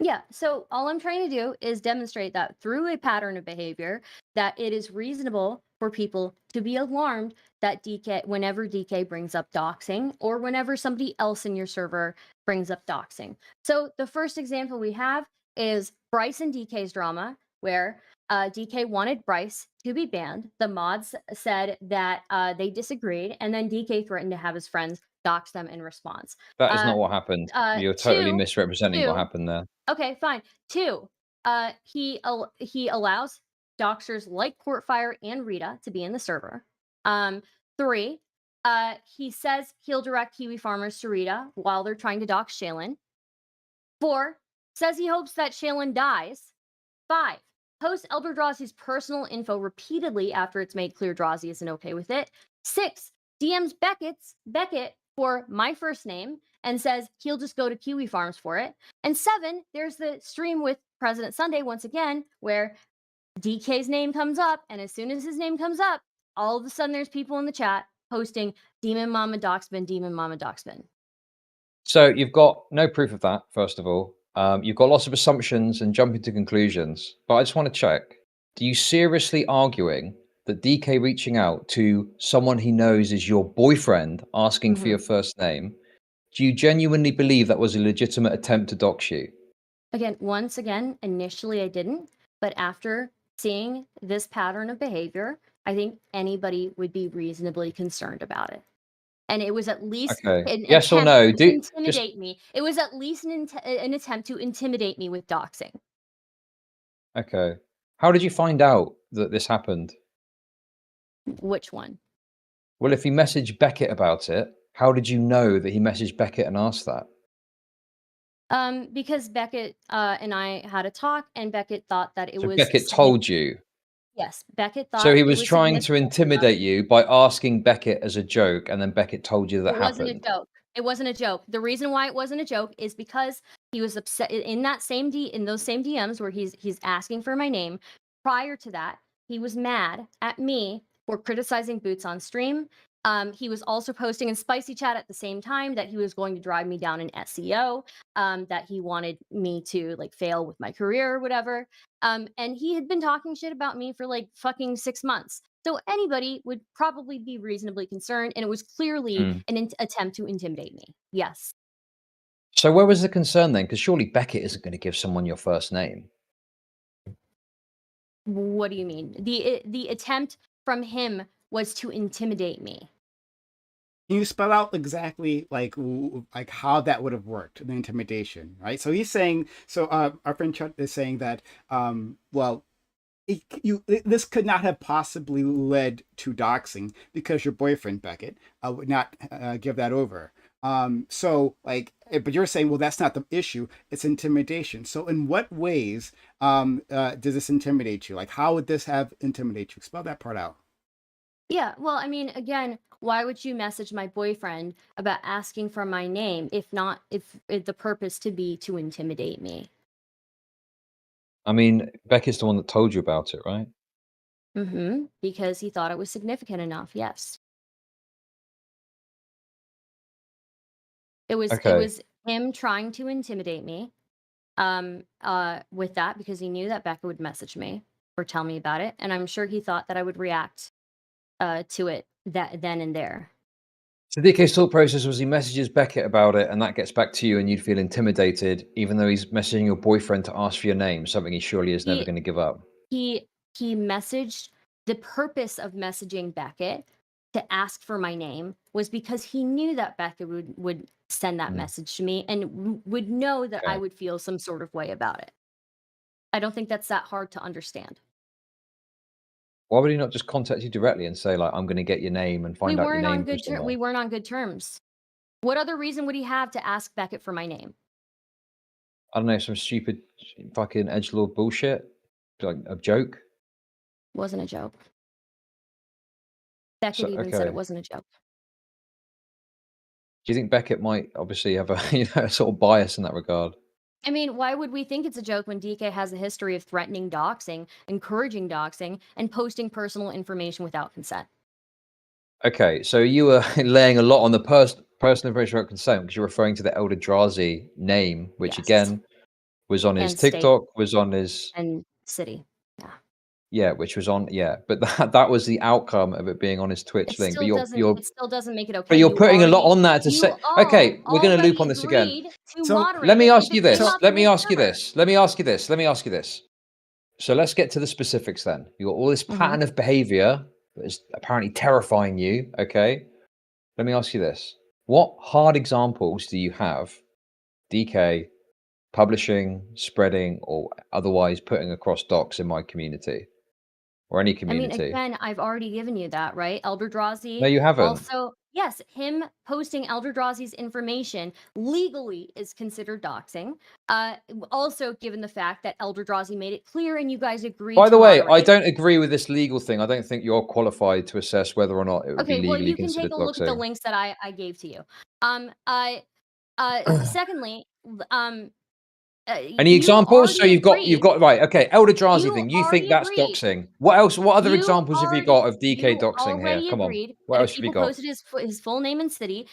C: Yeah. So all I'm trying to do is demonstrate that through a pattern of behavior, that it is reasonable for people to be alarmed that whenever DK brings up doxing or whenever somebody else in your server brings up doxing. So the first example we have is Bryce and DK's drama, where DK wanted Bryce to be banned. The mods said that they disagreed, and then DK threatened to have his friends dox them in response.
B: That is not what happened. You're totally misrepresenting what happened there.
C: Okay, fine. 2, he allows doxers like Portfire and Rita to be in the server. 3, he says he'll direct Kiwi farmers to Rita while they're trying to dox Shaylin. 4, says he hopes that Shaylin dies. 5, posts Elder Drazi's personal info repeatedly after it's made clear Drazi isn't okay with it. 6, DMs Beckett for my first name and says he'll just go to Kiwi Farms for it. And 7, there's the stream with President Sunday once again, where DK's name comes up, and as soon as his name comes up, all of a sudden there's people in the chat posting Demon Mama Doxbin, Demon Mama Doxbin.
B: So you've got no proof of that, first of all. You've got lots of assumptions and jumping to conclusions. But I just want to check. Do you seriously arguing that DK reaching out to someone he knows is your boyfriend asking for your first name, do you genuinely believe that was a legitimate attempt to dox you?
C: Once again, initially I didn't. But after seeing this pattern of behavior, I think anybody would be reasonably concerned about it. And it was at least an
B: yes or
C: attempt
B: no?
C: to intimidate me. It was at least an attempt to intimidate me with doxing.
B: Okay. How did you find out that this happened?
C: Which one?
B: Well, if he messaged Beckett about it, how did you know that he messaged Beckett and asked that?
C: Because Beckett and I had a talk, and Beckett thought that it was.
B: Beckett told you.
C: Yes, Beckett thought.
B: So he was trying to intimidate you by asking Beckett as a joke, and then Beckett told you that happened.
C: It wasn't a joke. It wasn't a joke. The reason why it wasn't a joke is because he was upset in those same DMs where he's asking for my name. Prior to that, he was mad at me for criticizing Boots on stream. He was also posting in Spicy Chat at the same time that he was going to drive me down in SEO, that he wanted me to like fail with my career or whatever. And he had been talking shit about me for like fucking 6 months. So anybody would probably be reasonably concerned, and it was clearly an attempt to intimidate me. Yes.
B: So where was the concern then? Because surely Beckett isn't going to give someone your first name.
C: What do you mean? The attempt from him was to intimidate me.
A: Can you spell out exactly like how that would have worked, the intimidation, right? So he's saying, our friend Chud is saying that, well, this could not have possibly led to doxing because your boyfriend Beckett would not give that over. But you're saying, well, that's not the issue; it's intimidation. So, in what ways does this intimidate you? Like, how would this have intimidate you? Spell that part out.
C: Yeah, well, I mean, again, why would you message my boyfriend about asking for my name if the purpose to be to intimidate me?
B: I mean, Beckett's the one that told you about it, right?
C: Because he thought it was significant enough. Yes. It was him trying to intimidate me with that, because he knew that Becca would message me or tell me about it, and I'm sure he thought that I would react to it then and there.
B: So DK's thought process was he messages Beckett about it, and that gets back to you, and you'd feel intimidated, even though he's messaging your boyfriend to ask for your name, something he surely is never going to give up.
C: He messaged. The purpose of messaging Beckett to ask for my name was because he knew that Beckett would send that message to me and would know that I would feel some sort of way about it. I don't think that's that hard to understand.
B: Why would he not just contact you directly and say, like, I'm going to get your name and find out your name?
C: We weren't on good terms. What other reason would he have to ask Beckett for my name?
B: I don't know, some stupid fucking edgelord bullshit? Like a joke?
C: Wasn't a joke. Beckett even said it wasn't a joke.
B: Do you think Beckett might obviously have a sort of bias in that regard?
C: I mean, why would we think it's a joke when DK has a history of threatening doxing, encouraging doxing, and posting personal information without consent?
B: Okay, so you were laying a lot on the personal information without consent because you're referring to the Elder Drazi name, which again was on his TikTok, was on his...
C: And city, yeah.
B: Yeah, which was on. Yeah, but that was the outcome of it being on his Twitch link. But
C: it still doesn't make it okay.
B: but you're
C: You
B: putting a lot
C: already
B: on that to
C: you
B: say.
C: all
B: Okay, we're going to loop
C: already
B: on this again.
C: agreed to
A: So,
B: Let
C: moderate
B: me
C: it
B: ask
C: if
B: you
C: it came
B: this.
C: up
B: Let
C: in
B: me
C: his
B: ask you
C: server.
B: this. Let me ask you this. Let me ask you this. So let's get to the specifics then. You got all this pattern of behavior that is apparently terrifying you. Okay. Let me ask you this. What hard examples do you have, DK, publishing, spreading, or otherwise putting across docs in my community or any
C: I mean,
B: community?
C: again, I've already given you that, right? Elder
B: No,
C: Drazi
B: you haven't.
C: also, yes, him posting Elder Drazi's information legally is considered doxing. Also, given the fact that Elder Drazi made it clear and you guys agreed
B: By
C: to
B: the way, I
C: moderate.
B: don't agree with this legal thing. I don't think you're qualified to assess whether or not it would
C: Okay,
B: be
C: well,
B: legally
C: you can take
B: considered
C: a look at the
B: doxing.
C: links that I gave to you. Secondly,
B: Any
C: you
B: examples? So
C: already
B: you've
C: agreed.
B: got right. Okay, Elder Drazi
C: You
B: thing. You think
C: already
B: that's
C: agreed.
B: doxing? What else? What other examples have you got of DK
C: You
B: doxing here?
C: already
B: Come on.
C: agreed
B: What
C: that if
B: else have you
C: people
B: got?
C: posted his full name and city,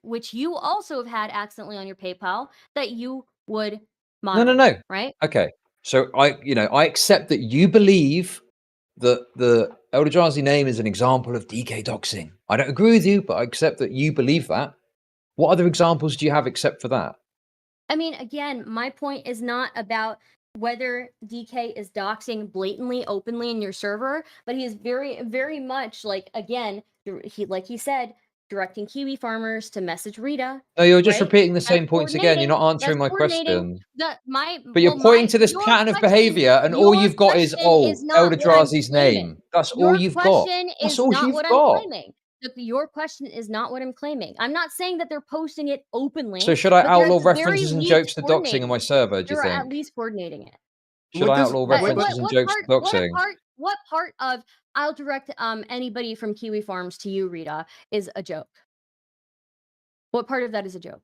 C: which you also have had accidentally on your PayPal, that you would moderate.
B: No.
C: Right?
B: Okay. So I accept that you believe that the Elder Drazi name is an example of DK doxing. I don't agree with you, but I accept that you believe that. What other examples do you have except for that?
C: I mean, again, my point is not about whether DK is doxing blatantly, openly in your server, but he is very, very much like, again, he said, directing Kiwi farmers to message Rita.
B: No, you're just
C: Right?
B: repeating the
C: That's
B: same points again. You're not answering my
C: coordinating.
B: question. But you're
C: Well,
B: pointing to this
C: your
B: pattern of
C: question,
B: behavior, and all you've got is,
C: is
B: Elder
C: not what I'm
B: Drazi's
C: claiming.
B: name. That's all
C: Your
B: you've got.
C: question
B: That's
C: is
B: all
C: not
B: you've
C: what I'm
B: got.
C: claiming. Your question is not what I'm claiming. I'm not saying that they're posting it openly.
B: So should I
C: But they're
B: outlaw
C: at the very
B: references and
C: least
B: jokes to doxing
C: coordinating
B: on my
C: it.
B: server, do you
C: They're at
B: think?
C: least coordinating it.
B: Should
A: what
B: I
A: does
B: outlaw
A: what,
B: references and jokes to doxing?
C: What part of I'll direct anybody from Kiwi Farms to you, Rita, is a joke? What part of that is a joke?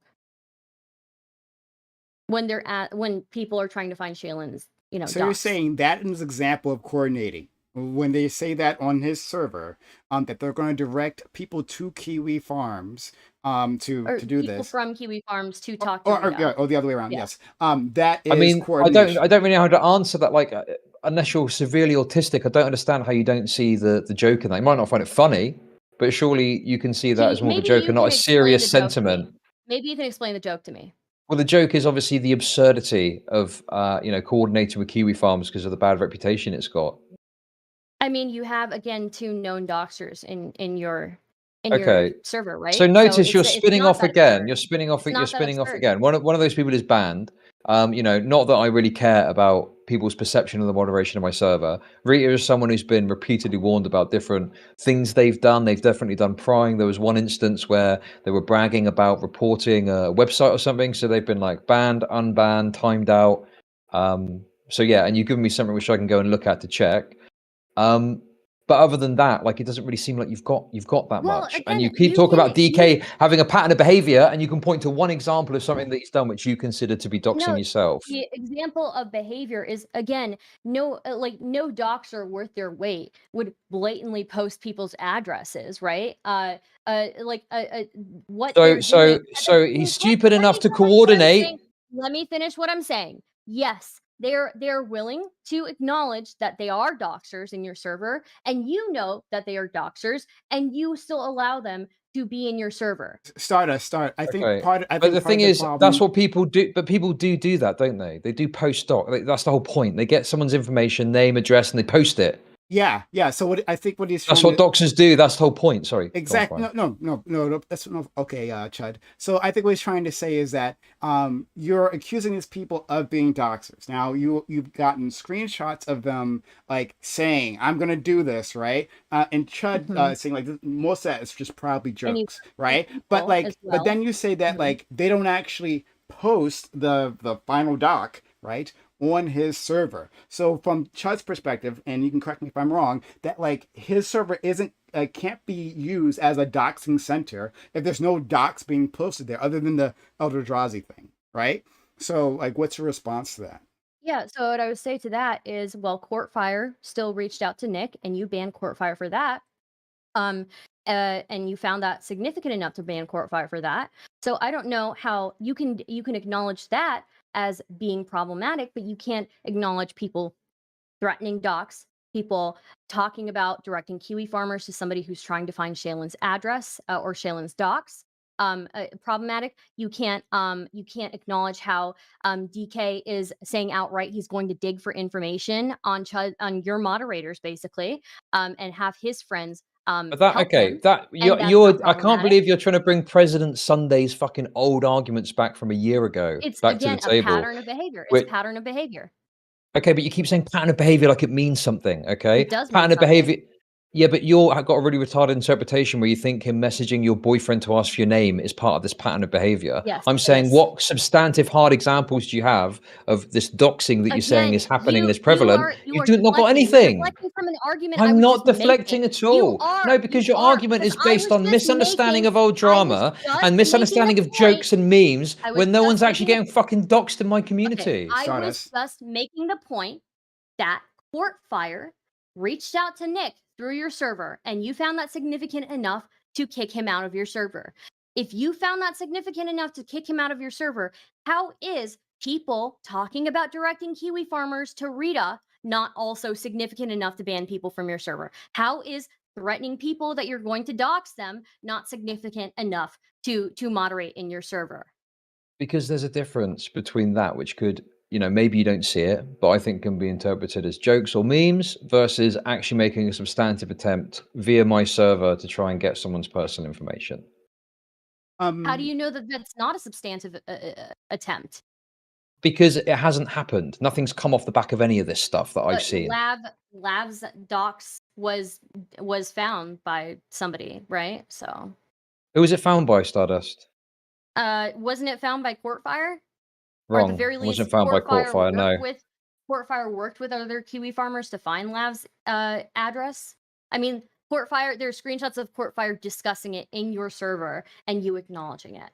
C: When people are trying to find Shaylin's,
A: So you're
C: docs.
A: saying that is an example of coordinating. When they say that on his server, that they're going to direct people to Kiwi Farms, to do
C: people
A: this,
C: from Kiwi Farms to talk to Rita.
A: or the other way around.
C: Yeah.
A: Yes, that is
B: I mean,
A: coordination.
B: I don't really know how to answer that. Like, unless you're severely autistic, I don't understand how you don't see the joke in that. You might not find it funny, but surely you can see that as more of a joke and not a serious sentiment.
C: Maybe you can explain the joke to me.
B: Well, the joke is obviously the absurdity of coordinating with Kiwi Farms because of the bad reputation it's got.
C: I mean, you have again 2 known doxers in your server, right?
B: So notice you're
C: it's
B: spinning
C: not
B: off
C: that
B: again.
C: absurd.
B: You're spinning off.
C: It's
B: You're
C: not that
B: spinning off
C: absurd.
B: again. One of those people is banned. Not that I really care about people's perception of the moderation of my server. Rita is someone who's been repeatedly warned about different things they've done. They've definitely done prying. There was one instance where they were bragging about reporting a website or something, so they've been like banned, unbanned, timed out. So yeah, and you've given me something which I can go and look at to check. But other than that, like, it doesn't really seem like you've got that much.
C: Again,
B: And you keep talking about DK having a pattern of behavior, and you can point to one example of something that he's done which you consider to be doxing yourself.
C: The example of behavior is, again, no doxer worth their weight would blatantly post people's addresses, right? What they're doing.
B: So he's stupid enough to coordinate.
C: Let me finish what I'm saying. Yes, they're willing to acknowledge that they are doxers in your server, and you know that they are doxers, and you still allow them to be in your server.
A: Stardust. I think
B: Okay.
A: part. I
B: But
A: think
B: the
A: part
B: thing
A: of the
B: is,
A: problem,
B: that's what people do. But people do that, don't they? They do post doc. That's the whole point. They get someone's information, name, address, and they post it.
A: Yeah. So what I think what he's
B: That's
A: trying
B: what doxers do. That's the whole point. Sorry.
A: exactly. No. That's no. Okay, Chud. So I think what he's trying to say is that you're accusing these people of being doxers. Now you've gotten screenshots of them like saying, "I'm going to do this," right? And Chud saying like most of that is just probably jokes, right? But like, but then you say that like they don't actually post the final doc, right, on his server. So from Chud's perspective, and you can correct me if I'm wrong, that like his server isn't can't be used as a doxing center if there's no docs being posted there other than the Elder Drazi thing, right? So like, what's your response to that?
C: Yeah, so what I would say to that is, well, Courtfire still reached out to Nick, and you banned Courtfire for that. And you found that significant enough to ban Courtfire for that. So I don't know how you can acknowledge that as being problematic, but you can't acknowledge people threatening docs, people talking about directing Kiwi farmers to somebody who's trying to find Shaylin's address or Shaylin's docs. Problematic. You can't acknowledge how DK is saying outright he's going to dig for information on Chud, on your moderators, basically, and have his friends
B: But that
C: help
B: okay,
C: him.
B: that
C: And that's
B: you're
C: not
B: I can't
C: problematic.
B: believe you're trying to bring President Sunday's fucking old arguments back from a year ago
C: It's
B: back to the
C: again a
B: table.
C: pattern of behavior. It's a
B: Which,
C: pattern of behavior.
B: okay, but you keep saying pattern of behavior like it means something, okay?
C: It does
B: Pattern
C: mean
B: of
C: something.
B: behavior. Yeah, but you're got a really retarded interpretation where you think him messaging your boyfriend to ask for your name is part of this pattern of behavior.
C: Yes,
B: I'm
C: it
B: saying,
C: is.
B: what substantive hard examples do you have of this doxing that you're saying
C: Again,
B: is happening and is
C: you
B: prevalent?
C: are
B: You've not got
C: deflecting. You're
B: anything.
C: deflecting from an argument I
B: I'm
C: was
B: not
C: just making.
B: deflecting at
C: You
B: all.
C: are.
B: No, because
C: You
B: your
C: are,
B: argument
C: because
B: is
C: I
B: based
C: was
B: on
C: just
B: misunderstanding
C: making.
B: of old
C: I was
B: drama
C: just
B: and
C: making
B: misunderstanding
C: a
B: of
C: point.
B: jokes and memes
C: I was
B: when no
C: just
B: one's actually
C: making a
B: getting fucking doxed in my
C: Okay,
B: community.
C: I was
A: Stardust.
C: just making the point that Courtfire reached out to Nick through your server, and you found that significant enough to kick him out of your server. If you found that significant enough to kick him out of your server, how is people talking about directing Kiwi farmers to Rita not also significant enough to ban people from your server? How is threatening people that you're going to dox them not significant enough to moderate in your server?
B: Because there's a difference between that, which could, maybe you don't see it, but I think can be interpreted as jokes or memes versus actually making a substantive attempt via my server to try and get someone's personal information.
C: How do you know that that's not a substantive attempt?
B: Because it hasn't happened. Nothing's come off the back of any of this stuff that I've
C: But
B: seen.
C: Lav's docs was found by somebody, right? So
B: Who was it found by, Stardust?
C: wasn't it found by Courtfire? Or at the
B: Wrong.
C: very
B: It
C: least,
B: wasn't found by Courtfire, no.
C: Courtfire worked with other Kiwi farmers to find Lav's address. I mean, Courtfire, there's screenshots of Courtfire discussing it in your server and you acknowledging it.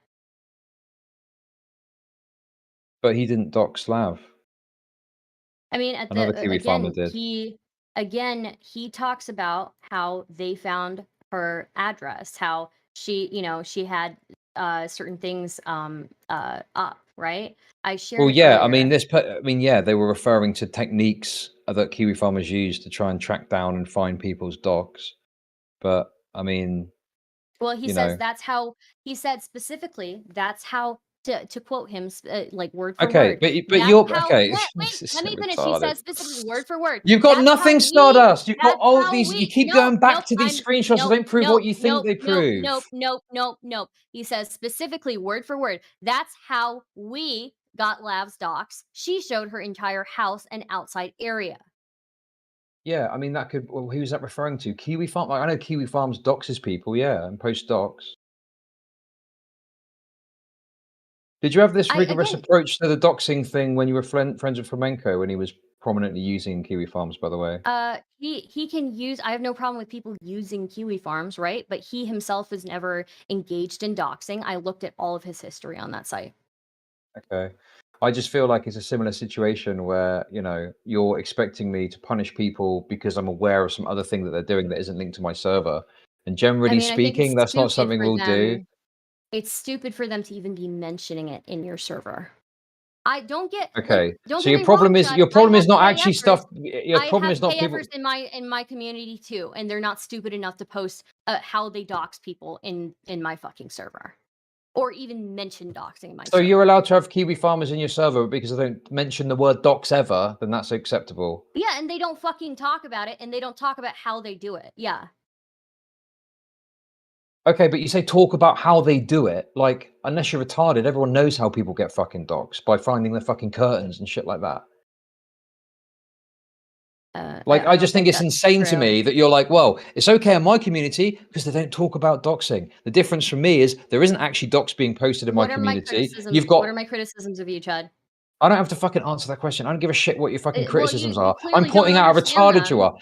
B: But he didn't dox Lav.
C: I mean, at
B: Another
C: the
B: Kiwi farmer did.
C: he talks about how they found her address, how she had certain things up, right? I shared
B: Well,
C: it
B: yeah,
C: earlier.
B: they were referring to techniques that Kiwi farmers use to try and track down and find people's docs. But I mean,
C: Well, he says that's how he said specifically. That's how to quote him, like word for
B: okay,
C: word.
B: but
C: That's
B: you're
C: how.
B: okay.
C: Wait,
B: This is
C: let
B: so
C: me finish. He
B: retarded.
C: says specifically word for word.
B: You've got
C: That's how
B: nothing,
C: we.
B: Stardust. You've got
C: That's
B: all
C: how
B: these.
C: we.
B: You keep
C: Nope,
B: going back
C: nope.
B: to these
C: I'm
B: screenshots that
C: nope,
B: don't prove
C: nope,
B: what you think
C: nope,
B: they prove.
C: nope. He says specifically word for word. That's how we got Lav's docs. She showed her entire house and outside area.
B: Yeah, I mean that could. Well, who is that referring to? Kiwi Farm. Like, I know Kiwi Farms doxes people, yeah, and posts docs. Did you have this rigorous
C: Again,
B: approach to the doxing thing when you were friends with Flamenco when he was prominently using Kiwi Farms, by the way?
C: he can use. I have no problem with people using Kiwi farms, right? But he himself is never engaged in doxing. I looked at all of his history on that site.
B: Okay. I just feel like it's a similar situation where, you're expecting me to punish people because I'm aware of some other thing that they're doing that isn't linked to my server. And generally
C: I mean, I think
B: speaking,
C: it's
B: that's not
C: stupid
B: something
C: for
B: we'll do.
C: them. It's stupid for them to even be mentioning it in your server. I don't get
B: Okay.
C: don't
B: So
C: get me wrong, Chud.
B: your problem
C: I
B: is not
C: have
B: actually
C: KFers.
B: stuff. Your
C: I
B: problem
C: have
B: is not people.
C: KFers in my community too, and they're not stupid enough to post how they dox people in my fucking server, or even mention doxing in my
B: So
C: server.
B: you're allowed to have Kiwi farmers in your server, but because I don't mention the word dox ever, then that's acceptable.
C: Yeah, and they don't fucking talk about it, and they don't talk about how they do it. Yeah.
B: Okay, but you say talk about how they do it. Like, unless you're retarded, everyone knows how people get fucking doxed by finding their fucking curtains and shit like that. I just think it's insane to me that you're like, well, it's okay in my community because they don't talk about doxing. The difference for me is there isn't actually docs being posted in my community.
C: What are my criticisms of you, Chud?
B: I don't have to fucking answer that question. I don't give a shit what your fucking criticisms are. I'm
C: clearly
B: pointing
C: don't
B: out how retarded
C: understand
B: you are.
C: them.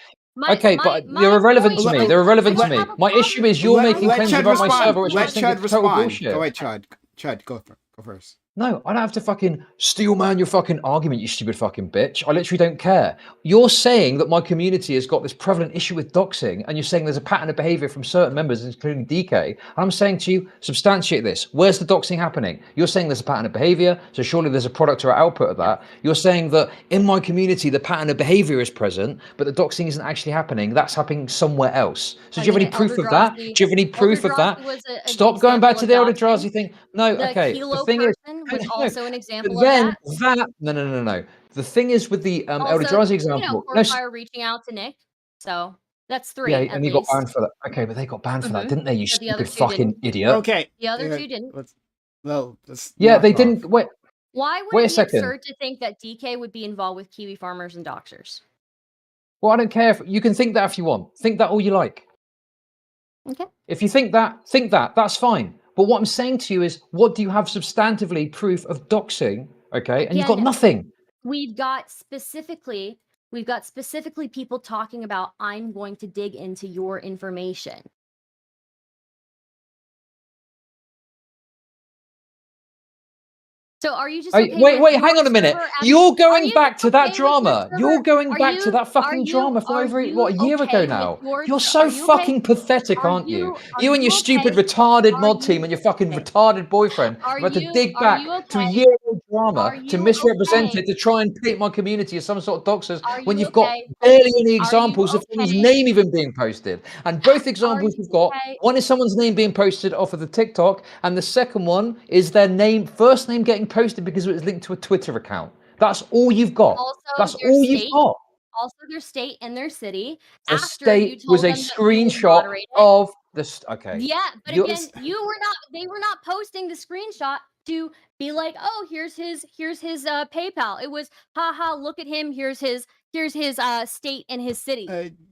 B: Okay, but you're irrelevant to me. They're irrelevant to
C: I
B: me.
C: have a
B: My issue is you're
C: problem.
B: making
A: Let
B: claims
A: Chud
B: about my
A: respond.
B: server, which I
A: Let
B: just think
A: Chud
B: is total
A: respond.
B: bullshit.
A: Go ahead, Chud. Chud, go first.
B: No, I don't have to fucking steel man your fucking argument, you stupid fucking bitch. I literally don't care. You're saying that my community has got this prevalent issue with doxing, and you're saying there's a pattern of behavior from certain members, including DK. And I'm saying to you, substantiate this. Where's the doxing happening? You're saying there's a pattern of behavior, so surely there's a product or output of that. You're saying that in my community, the pattern of behavior is present, but the doxing isn't actually happening. That's happening somewhere else. So do you have any proof of that? Do you have any proof of that? Stop going back to the Elder Drazi thing. No, okay. The thing is,
C: was also an example
B: then
C: of
B: that no. The thing is with the Elder Drazi example.
C: Fire reaching out to Nick, so that's 3.
B: Yeah, and he got banned for that. Okay, but they got banned for that, didn't they? You stupid fucking idiot.
A: Okay.
C: The other 2 didn't.
B: Yeah, they didn't. Wait.
C: Why would it be absurd to think that DK would be involved with Kiwi farmers and doxers?
B: Well, I don't care. If you can think that if you want. Think that all you like.
C: Okay.
B: If you think that, that's fine. But what I'm saying to you is, what do you have substantively proof of doxing? Okay, and you've got nothing.
C: We've got specifically people talking about, I'm going to dig into your information. So are you just
B: wait, hang on a minute. You're going back to that drama. You're going back to that fucking drama from over a year ago now. You're so fucking pathetic, aren't you? You and your stupid retarded mod team and your fucking retarded boyfriend about to dig back to a year-old drama to misrepresent it, to try and paint my community as some sort of doxers when you've got barely any examples of someone's name even being posted. And both examples you've got, one is someone's name being posted off of the TikTok, and the second one is their first name getting posted because it was linked to a Twitter account. That's all you've got. That's all you've got.
C: Also, their state and their city.
B: The state was a screenshot of the. Okay.
C: Yeah, but again, they were not posting the screenshot to be like, oh, here's his PayPal. It was, haha, look at him. Here's his state and his city.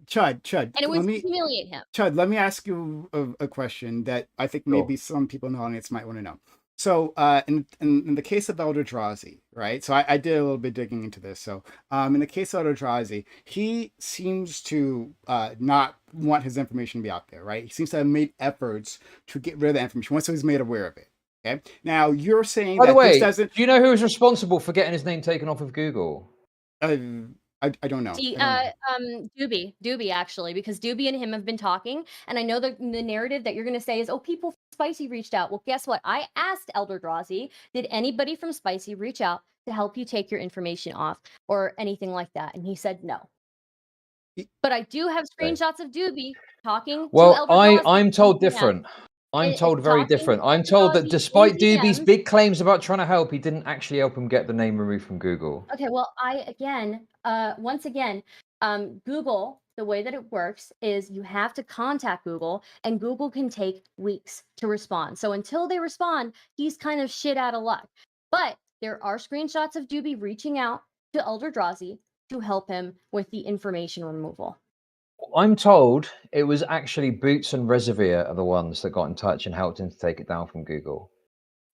A: Chud.
C: And it was to humiliate him.
A: Chud, let me ask you a question that I think maybe some people in the audience might want to know. So in the case of Elder Drazi, right? So I did a little bit digging into this. So in the case of Elder Drazi, he seems to not want his information to be out there, right? He seems to have made efforts to get rid of the information once he's made aware of it. Okay. Now you're saying
B: by the way,
A: this doesn't.
B: Do you know who was responsible for getting his name taken off of Google?
A: I don't know.
C: Doobie actually, because Doobie and him have been talking, and I know the narrative that you're going to say is, oh, people from Spicy reached out. Well, guess what? I asked Elder Drazi, did anybody from Spicy reach out to help you take your information off or anything like that? And he said no. But I do have screenshots of Doobie talking.
B: Well,
C: to Elder Drazi.
B: I'm told different. I'm told very different. I'm told that despite Doobie's big claims about trying to help, he didn't actually help him get the name removed from Google.
C: Okay, well, once again, Google, the way that it works is you have to contact Google, and Google can take weeks to respond. So until they respond, he's kind of shit out of luck. But there are screenshots of Doobie reaching out to Elder Drazi to help him with the information removal.
B: I'm told it was actually Boots and Reservoir are the ones that got in touch and helped him to take it down from Google.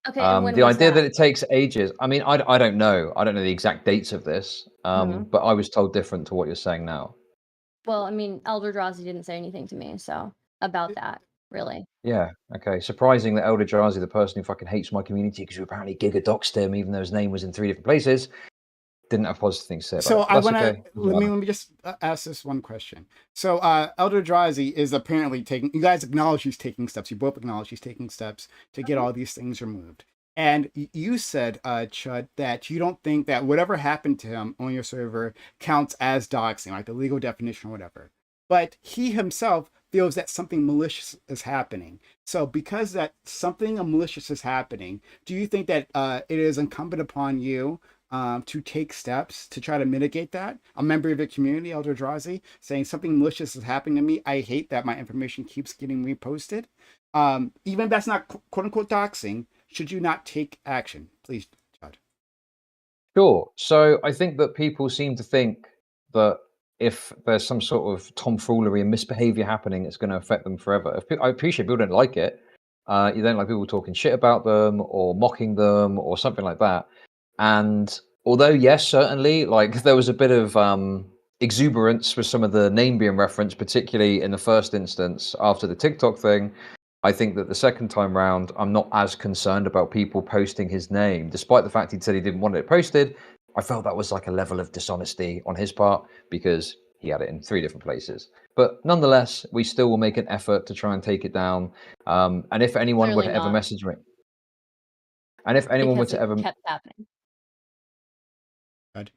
C: Okay.
B: The idea that it takes ages. I mean, I don't know. I don't know the exact dates of this. But I was told different to what you're saying now.
C: Well, I mean, Elder Drazi didn't say anything to me, so about that, really.
B: Yeah. Okay. Surprising that Elder Drazi, the person who fucking hates my community because we apparently giga-doxed him, even though his name was in 3 different places, didn't have positive things to say
A: so
B: about it.
A: I want to let me just ask this one question. So Elder Drazi is apparently taking, you guys acknowledge he's taking steps, you both acknowledge he's taking steps to get all these things removed, and you said, Chud, that you don't think that whatever happened to him on your server counts as doxing, like the legal definition or whatever, but he himself feels that something malicious is happening. So because that something malicious is happening, do you think that it is incumbent upon you to take steps to try to mitigate that? A member of the community, Elder Drazi, saying something malicious is happening to me. I hate that my information keeps getting reposted. Even if that's not quote unquote doxing, should you not take action? Please, Chud.
B: Sure. So I think that people seem to think that if there's some sort of tomfoolery and misbehavior happening, it's going to affect them forever. I appreciate people don't like it. You don't like people talking shit about them or mocking them or something like that. And although, yes, certainly, like there was a bit of exuberance with some of the name being referenced, particularly in the first instance after the TikTok thing, I think that the second time round, I'm not as concerned about people posting his name, despite the fact he said he didn't want it posted. I felt that was like a level of dishonesty on his part because he had it in 3 different places. But nonetheless, we still will make an effort to try and take it down. And if anyone were
C: Clearly
B: to ever
C: not,
B: message me, and if anyone were
C: because
B: to
C: it
B: ever,
C: kept happening.
A: Good.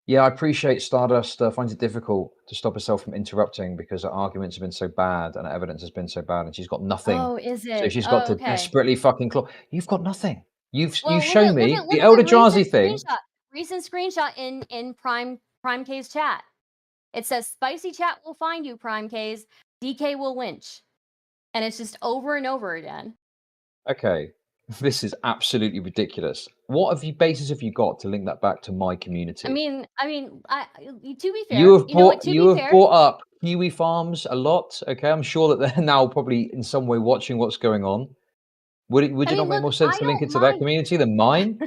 B: yeah, I appreciate Stardust finds it difficult to stop herself from interrupting because her arguments have been so bad and her evidence has been so bad, and she's got nothing.
C: Oh, is
B: So
C: it?
B: she's got
C: Oh,
B: to
C: okay.
B: desperately fucking claw. You've got nothing. You
C: Well,
B: show me
C: look
B: the
C: at
B: Elder
C: the
B: Drazi thing.
C: recent screenshot in Prime K's chat. It says spicy chat will find you, Prime K's. DK will lynch. And it's just over and over again.
B: Okay, this is absolutely ridiculous. What basis have you got to link that back to my community?
C: I mean, to be fair,
B: You have
C: know what?
B: brought up Kiwi Farms a lot. Okay, I'm sure that they're now probably in some way watching what's going on. Would it not make more sense to link it to their community than mine?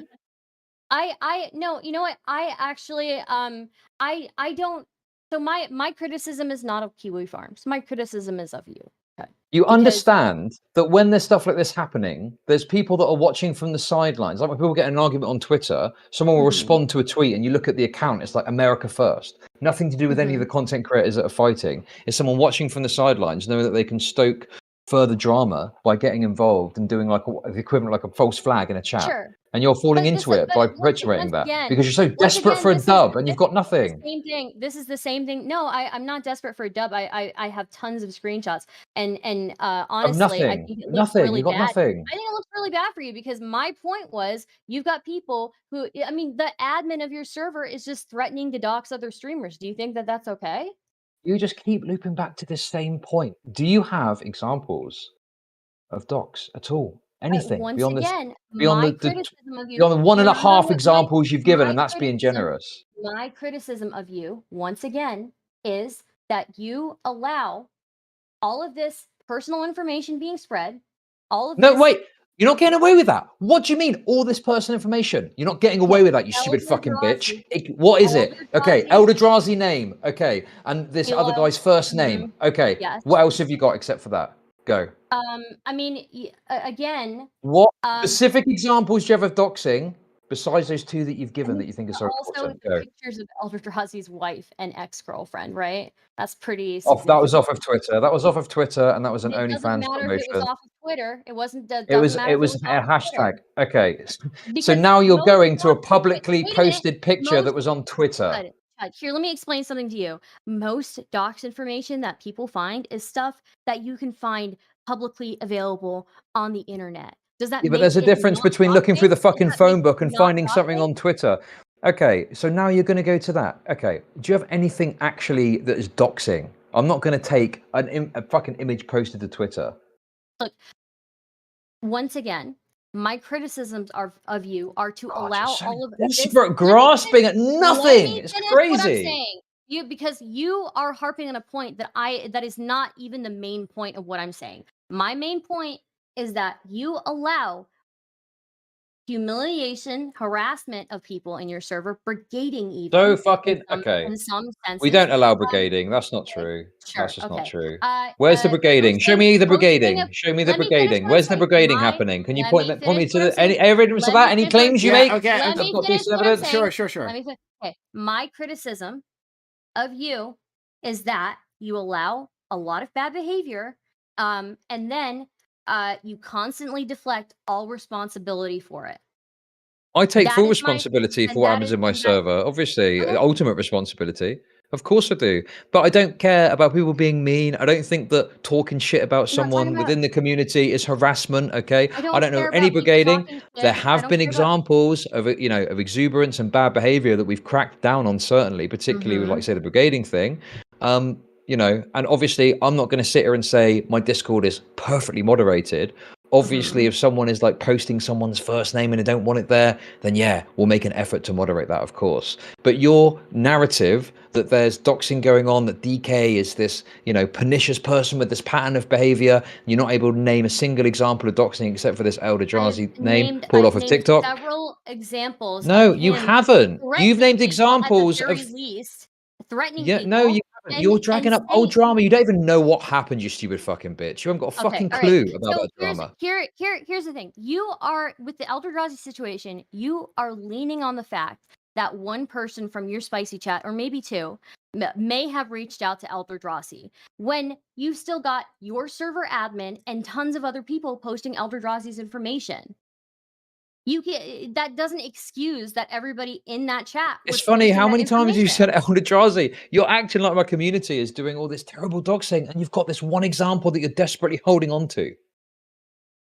C: No, you know what? I actually I don't. So my criticism is not of Kiwi Farms. My criticism is of you. Okay.
B: You
C: Because
B: understand that when there's stuff like this happening, there's people that are watching from the sidelines. Like when people get in an argument on Twitter, someone will respond to a tweet and you look at the account, it's like America first. Nothing to do with any of the content creators that are fighting. It's someone watching from the sidelines, knowing that they can stoke further drama by getting involved and doing like the equivalent like a false flag in a chat.
C: Sure.
B: And you're falling
C: But
B: into it by perpetuating that because you're so desperate for a dub and you've got nothing.
C: Same thing. This is the same thing. No, I'm not desperate for a dub. I have tons of screenshots, and honestly, I think it looks really
B: You got
C: bad.
B: nothing.
C: I think it looks really bad for you because my point was you've got people who, I mean, the admin of your server is just threatening to dox other streamers. Do you think that that's okay?
B: You just keep looping back to the same point. Do you have examples of docs at all? Anything
C: Once
B: beyond this?
C: again,
B: Beyond
C: my
B: the
C: criticism of you.
B: beyond the one and
C: No,
B: a
C: no, no,
B: half
C: no,
B: examples you've given,
C: my
B: and that's being
C: criticism-
B: generous.
C: My criticism of you, once again, is that you allow all of this personal information being spread. All of
B: No,
C: this.
B: wait. You're not getting away with that. What do you mean, all this personal information? You're not getting away with that, you stupid
C: Elder
B: fucking
C: Drazi.
B: bitch. What is it?
C: Elder
B: Okay,
C: Drazi.
B: Elder Drazi name. Okay, and this other
C: Kilo.
B: guy's first name. Okay,
C: Yes.
B: what else have you got except for that? Go.
C: I mean, again.
B: What specific examples do you have of doxing besides those 2 that you've given that you think are so
C: Also,
B: important?
C: the pictures of Elder Drazi's wife and ex-girlfriend, right? That's pretty.
B: That was off of Twitter. That was off of Twitter, and that was an
C: It doesn't
B: OnlyFans
C: matter
B: promotion.
C: if it was off of Twitter. It wasn't.
B: It was a hashtag. Okay, so
C: Because
B: now you're
C: most
B: going to a
C: docs-
B: publicly
C: wait a minute.
B: posted picture that
C: Most-
B: was on Twitter.
C: Chud, here, let me explain something to you. Most docs information that people find is stuff that you can find publicly available on the internet. Does that
B: Yeah, but
C: make
B: there's a
C: it
B: difference
C: not
B: between looking through the
C: doxing?
B: fucking
C: Does that make
B: phone book
C: it
B: and
C: not
B: finding something
C: doxing?
B: on Twitter. Okay, so now you're going to go to that. Okay, do you have anything actually that is doxing? I'm not going to take a fucking image posted to Twitter.
C: Look, once again, my criticisms of you are to allow all of this.
B: Desperate grasping at nothing. It's crazy.
C: What I'm saying. Because you are harping on a point that is not even the main point of what I'm saying. My main point is that you allow humiliation, harassment of people in your server, brigading even.
B: So fucking okay.
C: In some senses,
B: we don't allow brigading. That's not true.
C: Sure,
B: That's just not true. Where's the brigading? Show me the brigading. Show me the brigading. Where's the brigading happening? Can you point me to any evidence of that? Any claims you make?
A: Okay.
C: Let me finish what I'm saying.
A: Sure.
C: Let me finish. Okay. My criticism of you is that you allow a lot of bad behavior, and then you constantly deflect all responsibility for it.
B: I take full responsibility for what happens in my server. Obviously, ultimate responsibility. Of course I do. But I don't care about people being mean. I don't think that talking shit about someone within the community is harassment, okay? I don't know any brigading. There have been examples of, of exuberance and bad behavior that we've cracked down on, certainly, particularly with, like, say, the brigading thing. And obviously I'm not going to sit here and say my Discord is perfectly moderated. Obviously, if someone is like posting someone's first name and they don't want it there, then yeah, we'll make an effort to moderate that, of course. But your narrative that there's doxing going on, that DK is this, pernicious person with this pattern of behavior, you're not able to name a single example of doxing except for this Elder Drazi name pulled off of TikTok.
C: Several examples.
B: No, you haven't. You've named examples
C: at the very
B: of
C: least threatening
B: yeah,
C: people.
B: no, you You're dragging up old drama. You don't even know what happened, you stupid fucking bitch. You haven't got a fucking clue about that drama.
C: Here's the thing. You are, with the Elder Drazi situation, you are leaning on the fact that one person from your spicy chat, or maybe two, may have reached out to Elder Drazi when you've still got your server admin and tons of other people posting Elder Drazi's information. That doesn't excuse that everybody in that chat.
B: It's funny, how many times you said Elder Drazi? You're acting like my community is doing all this terrible doxing, and you've got this one example that you're desperately holding on to.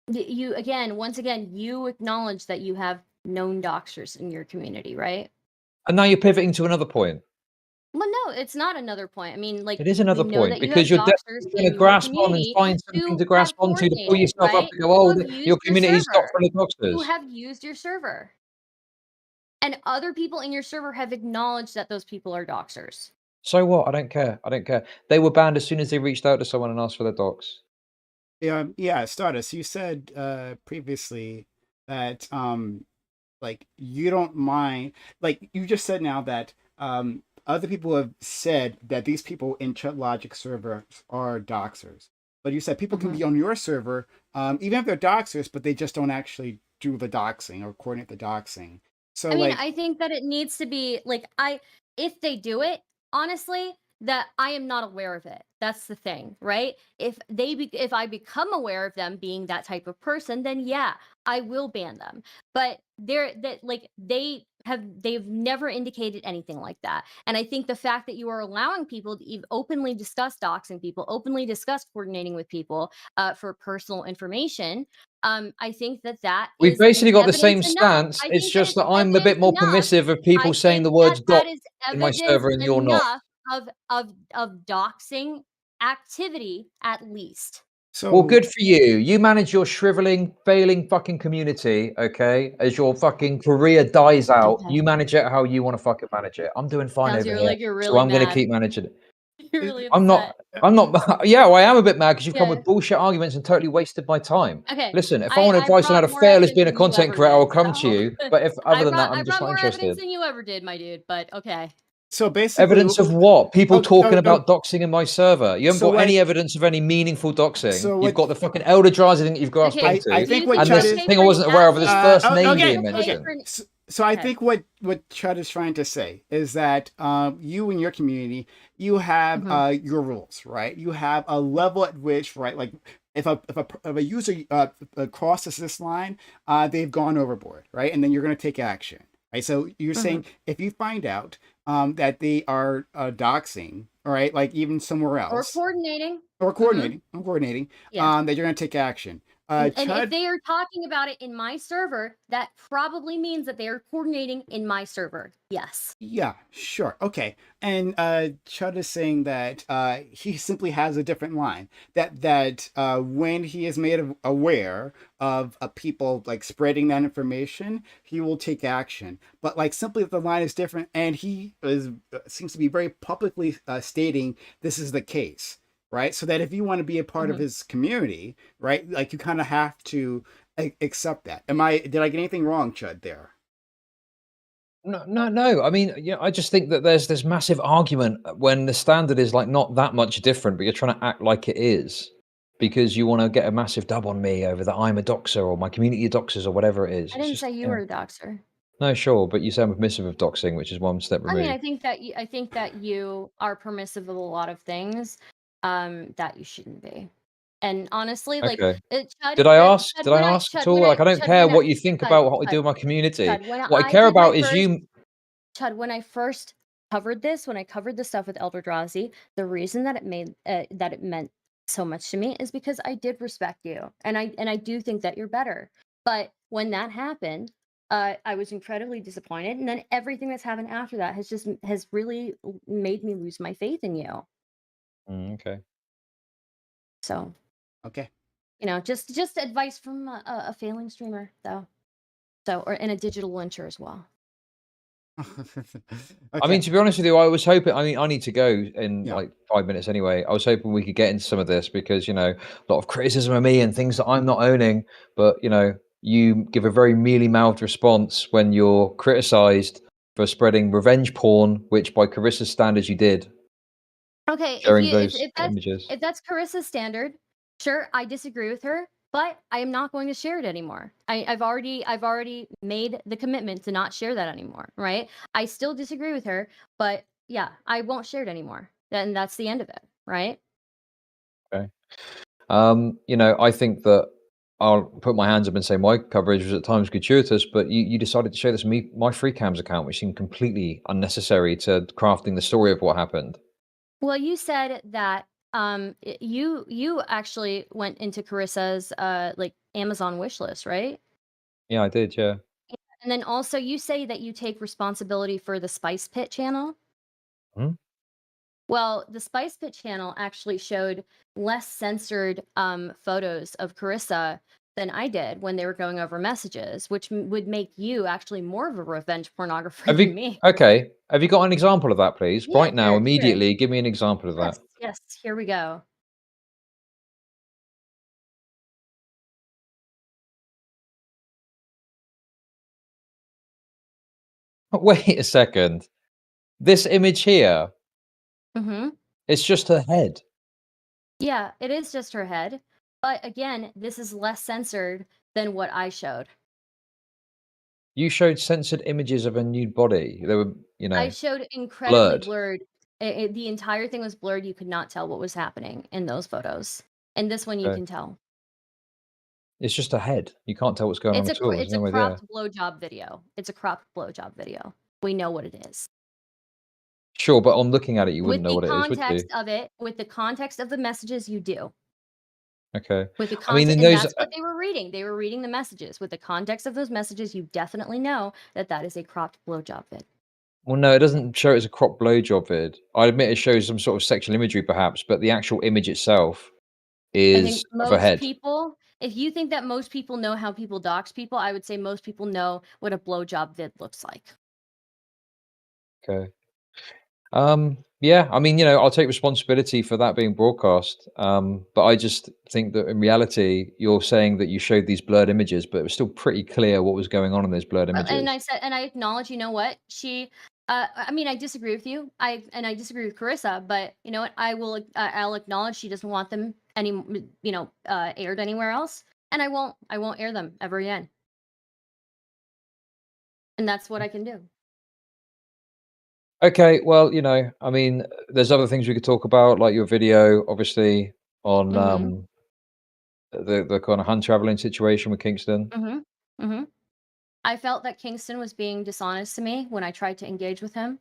C: Once again, you acknowledge that you have known doxers in your community, right?
B: And now you're pivoting to another point.
C: Well, no, it's not another point. I mean, like,
B: it is another point because you're definitely going to grasp on and find something to grasp onto to pull yourself up to go, oh, your community's not full of doxers.
C: Who have used your server. And other people in your server have acknowledged that those people are doxers.
B: So what? I don't care. I don't care. They were banned as soon as they reached out to someone and asked for their docs.
A: Yeah, Stardust, you said previously that like you don't mind, like you just said now that other people have said that these people in Chud Logic servers are doxers. But you said people can be on your server, even if they're doxers, but they just don't actually do the doxing or coordinate the doxing. So
C: I mean, I think that it needs to be like, if they do it, honestly, that I am not aware of it. That's the thing, right? If I become aware of them being that type of person, then yeah, I will ban them. But they've never indicated anything like that. And I think the fact that you are allowing people to openly discuss doxing people, openly discuss coordinating with people for personal information, I think that
B: we've basically got the same stance. It's just that I'm a bit more permissive of people saying the words dox in my server and you're not.
C: Of doxing activity, at least.
A: So,
B: well, good for you. You manage your shriveling, failing fucking community, okay? As your fucking career dies out, you manage it how you want to fucking manage it. I'm doing fine over here, so I'm going to keep managing it.
C: You're really
B: upset. I'm not. Yeah, well, I am a bit mad because you've come with bullshit arguments and totally wasted my time.
C: Okay.
B: Listen, if I want advice on how to fail as being a content creator, I'll come to you. But if other than that, I'm just not interested.
C: Evidence than you ever did, my dude. But okay.
A: So basically,
B: evidence of what? People talking about doxing in my server. You haven't got any evidence of any meaningful doxing. So you've got the fucking Elder Drazi thing that you've grasped onto.
A: I think what
B: this thing I wasn't aware of this first name being mentioned.
A: So I think what Chud is trying to say is that you in your community, you have your rules, right? You have a level at which, right, like if a user crosses this line, they've gone overboard, right? And then you're going to take action, right? So you're saying if you find out that they are doxing, all right, like even somewhere else,
C: or coordinating,
A: that you're going to take action.
C: And if they are talking about it in my server, that probably means that they are coordinating in my server. Yes.
A: Yeah, sure. Okay. And Chud is saying that he simply has a different line. That when he is made aware of people like spreading that information, he will take action. But like simply the line is different, and he seems to be very publicly stating this is the case. Right, so that if you want to be a part of his community, right, like you kind of have to accept that. Did I get anything wrong, Chud? There?
B: No. I mean, I just think that there's this massive argument when the standard is like not that much different, but you're trying to act like it is because you want to get a massive dub on me over that I'm a doxer or my community doxers or whatever it is.
C: I didn't say you were a doxer.
B: No, sure, but you say I'm permissive of doxing, which is one step removed.
C: I mean, I think that you are permissive of a lot of things. That you shouldn't be. And honestly, like,
B: did I ask at all? Like, I don't care what you think about what I do in my community. What I care about is you.
C: Chud, when I first covered this, when I covered the stuff with Elder Drazi, the reason that it meant so much to me is because I did respect you, and I do think that you're better. But when that happened, I was incredibly disappointed, and then everything that's happened after that has really made me lose my faith in you.
B: Okay.
C: So.
A: Okay.
C: Just advice from a failing streamer, though. And a digital lyncher as well.
B: I mean, to be honest with you, I was hoping. I mean, I need to go in like 5 minutes anyway. I was hoping we could get into some of this because a lot of criticism of me and things that I'm not owning. But you give a very mealy-mouthed response when you're criticised for spreading revenge porn, which by Carissa's standards you did.
C: Okay,
B: sharing those images.
C: if that's Carissa's standard, sure, I disagree with her, but I am not going to share it anymore. I've already made the commitment to not share that anymore, right? I still disagree with her, but yeah, I won't share it anymore. Then that's the end of it, right?
B: Okay. I think that I'll put my hands up and say my coverage was at times gratuitous, but you decided to share this my free cams account, which seemed completely unnecessary to crafting the story of what happened.
C: Well, you said that you actually went into Carissa's like Amazon wish list, right?
B: Yeah, I did. Yeah.
C: And then also you say that you take responsibility for the Spice Pit channel.
B: Hmm?
C: Well, the Spice Pit channel actually showed less censored photos of Carissa than I did when they were going over messages, which would make you actually more of a revenge pornographer
B: Have
C: than
B: you
C: me.
B: okay? Have you got an example of that, please?
C: Yeah,
B: Right now,
C: sure, sure.
B: immediately, give me an example of that.
C: Yes, yes. Here we go.
B: Wait a second. This image here,
C: Mm-hmm.
B: it's just her head.
C: Yeah, it is just her head. But again, this is less censored than what I showed.
B: You showed censored images of a nude body. They were,
C: I showed incredibly
B: blurred.
C: blurred. The entire thing was blurred. You could not tell what was happening in those photos. And this one you
B: Okay.
C: can tell.
B: It's just a head. You can't tell what's going on at all. There's
C: It's a
B: no idea.
C: cropped blowjob video. It's a cropped blowjob video. We know what it is.
B: Sure, but on looking at it, you wouldn't
C: With
B: know
C: the
B: what it is, would you?
C: context of it, with the context of the messages, you do.
B: Okay.
C: With the
B: I mean,
C: context,
B: in
C: and
B: those,
C: that's what they were reading. They were reading the messages. With the context of those messages, you definitely know that that is a cropped blowjob vid.
B: well, no, it doesn't show it as a crop blowjob vid. I admit it shows some sort of sexual imagery, perhaps, but the actual image itself
C: I
B: is
C: think
B: of a
C: most
B: head.
C: people, if you think that most people know how people dox people, I would say most people know what a blowjob vid looks like.
B: Okay. Yeah, I mean, I'll take responsibility for that being broadcast. But I just think that in reality, you're saying that you showed these blurred images, but it was still pretty clear what was going on in those blurred
C: And I
B: images.
C: said, and I acknowledge, you know what? I mean, I disagree with you. I disagree with Carissa, but you know what? I'll acknowledge she doesn't want them aired anywhere else, and I won't air them ever again. And that's what I can do.
B: Okay, well, I mean, there's other things we could talk about, like your video, obviously, on
C: Mm-hmm.
B: the kind of hunt traveling situation with Kingston.
C: Mm-hmm. Mm-hmm. I felt that Kingston was being dishonest to me when I tried to engage with him.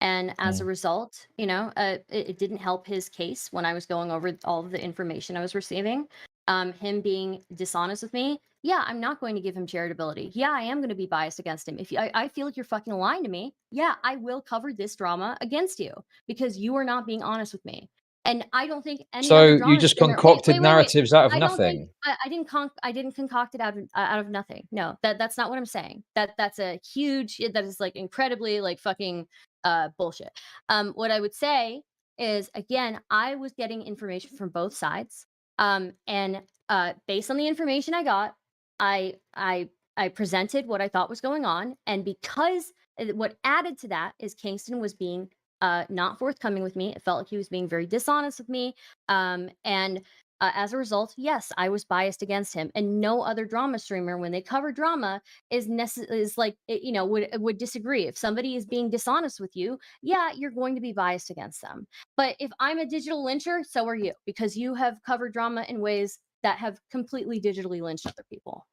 C: And as a
B: Mm.
C: result, it didn't help his case when I was going over all of the information I was receiving. Him being dishonest with me, yeah, I'm not going to give him charitability. Yeah, I am going to be biased against him. If I feel like you're fucking lying to me, yeah, I will cover this drama against you because you are not being honest with me. And I don't think any other
B: So you
C: drama
B: just
C: streamer. Wait,
B: concocted
C: wait, wait, wait.
B: narratives out of
C: I don't think
B: nothing.
C: I didn't concoct it out of nothing. No, that's not what I'm saying. That's a huge, that is like incredibly like fucking bullshit. What I would say is, again, I was getting information from both sides, and based on the information I got, I I I presented what I thought was going on, and because what added to that is Kingston was being not forthcoming with me. It felt like he was being very dishonest with me, and as a result, yes, I was biased against him. And no other drama streamer, when they cover drama, is like would disagree. If somebody is being dishonest with you, yeah, you're going to be biased against them. But if I'm a digital lyncher, so are you, because you have covered drama in ways that have completely digitally lynched other people.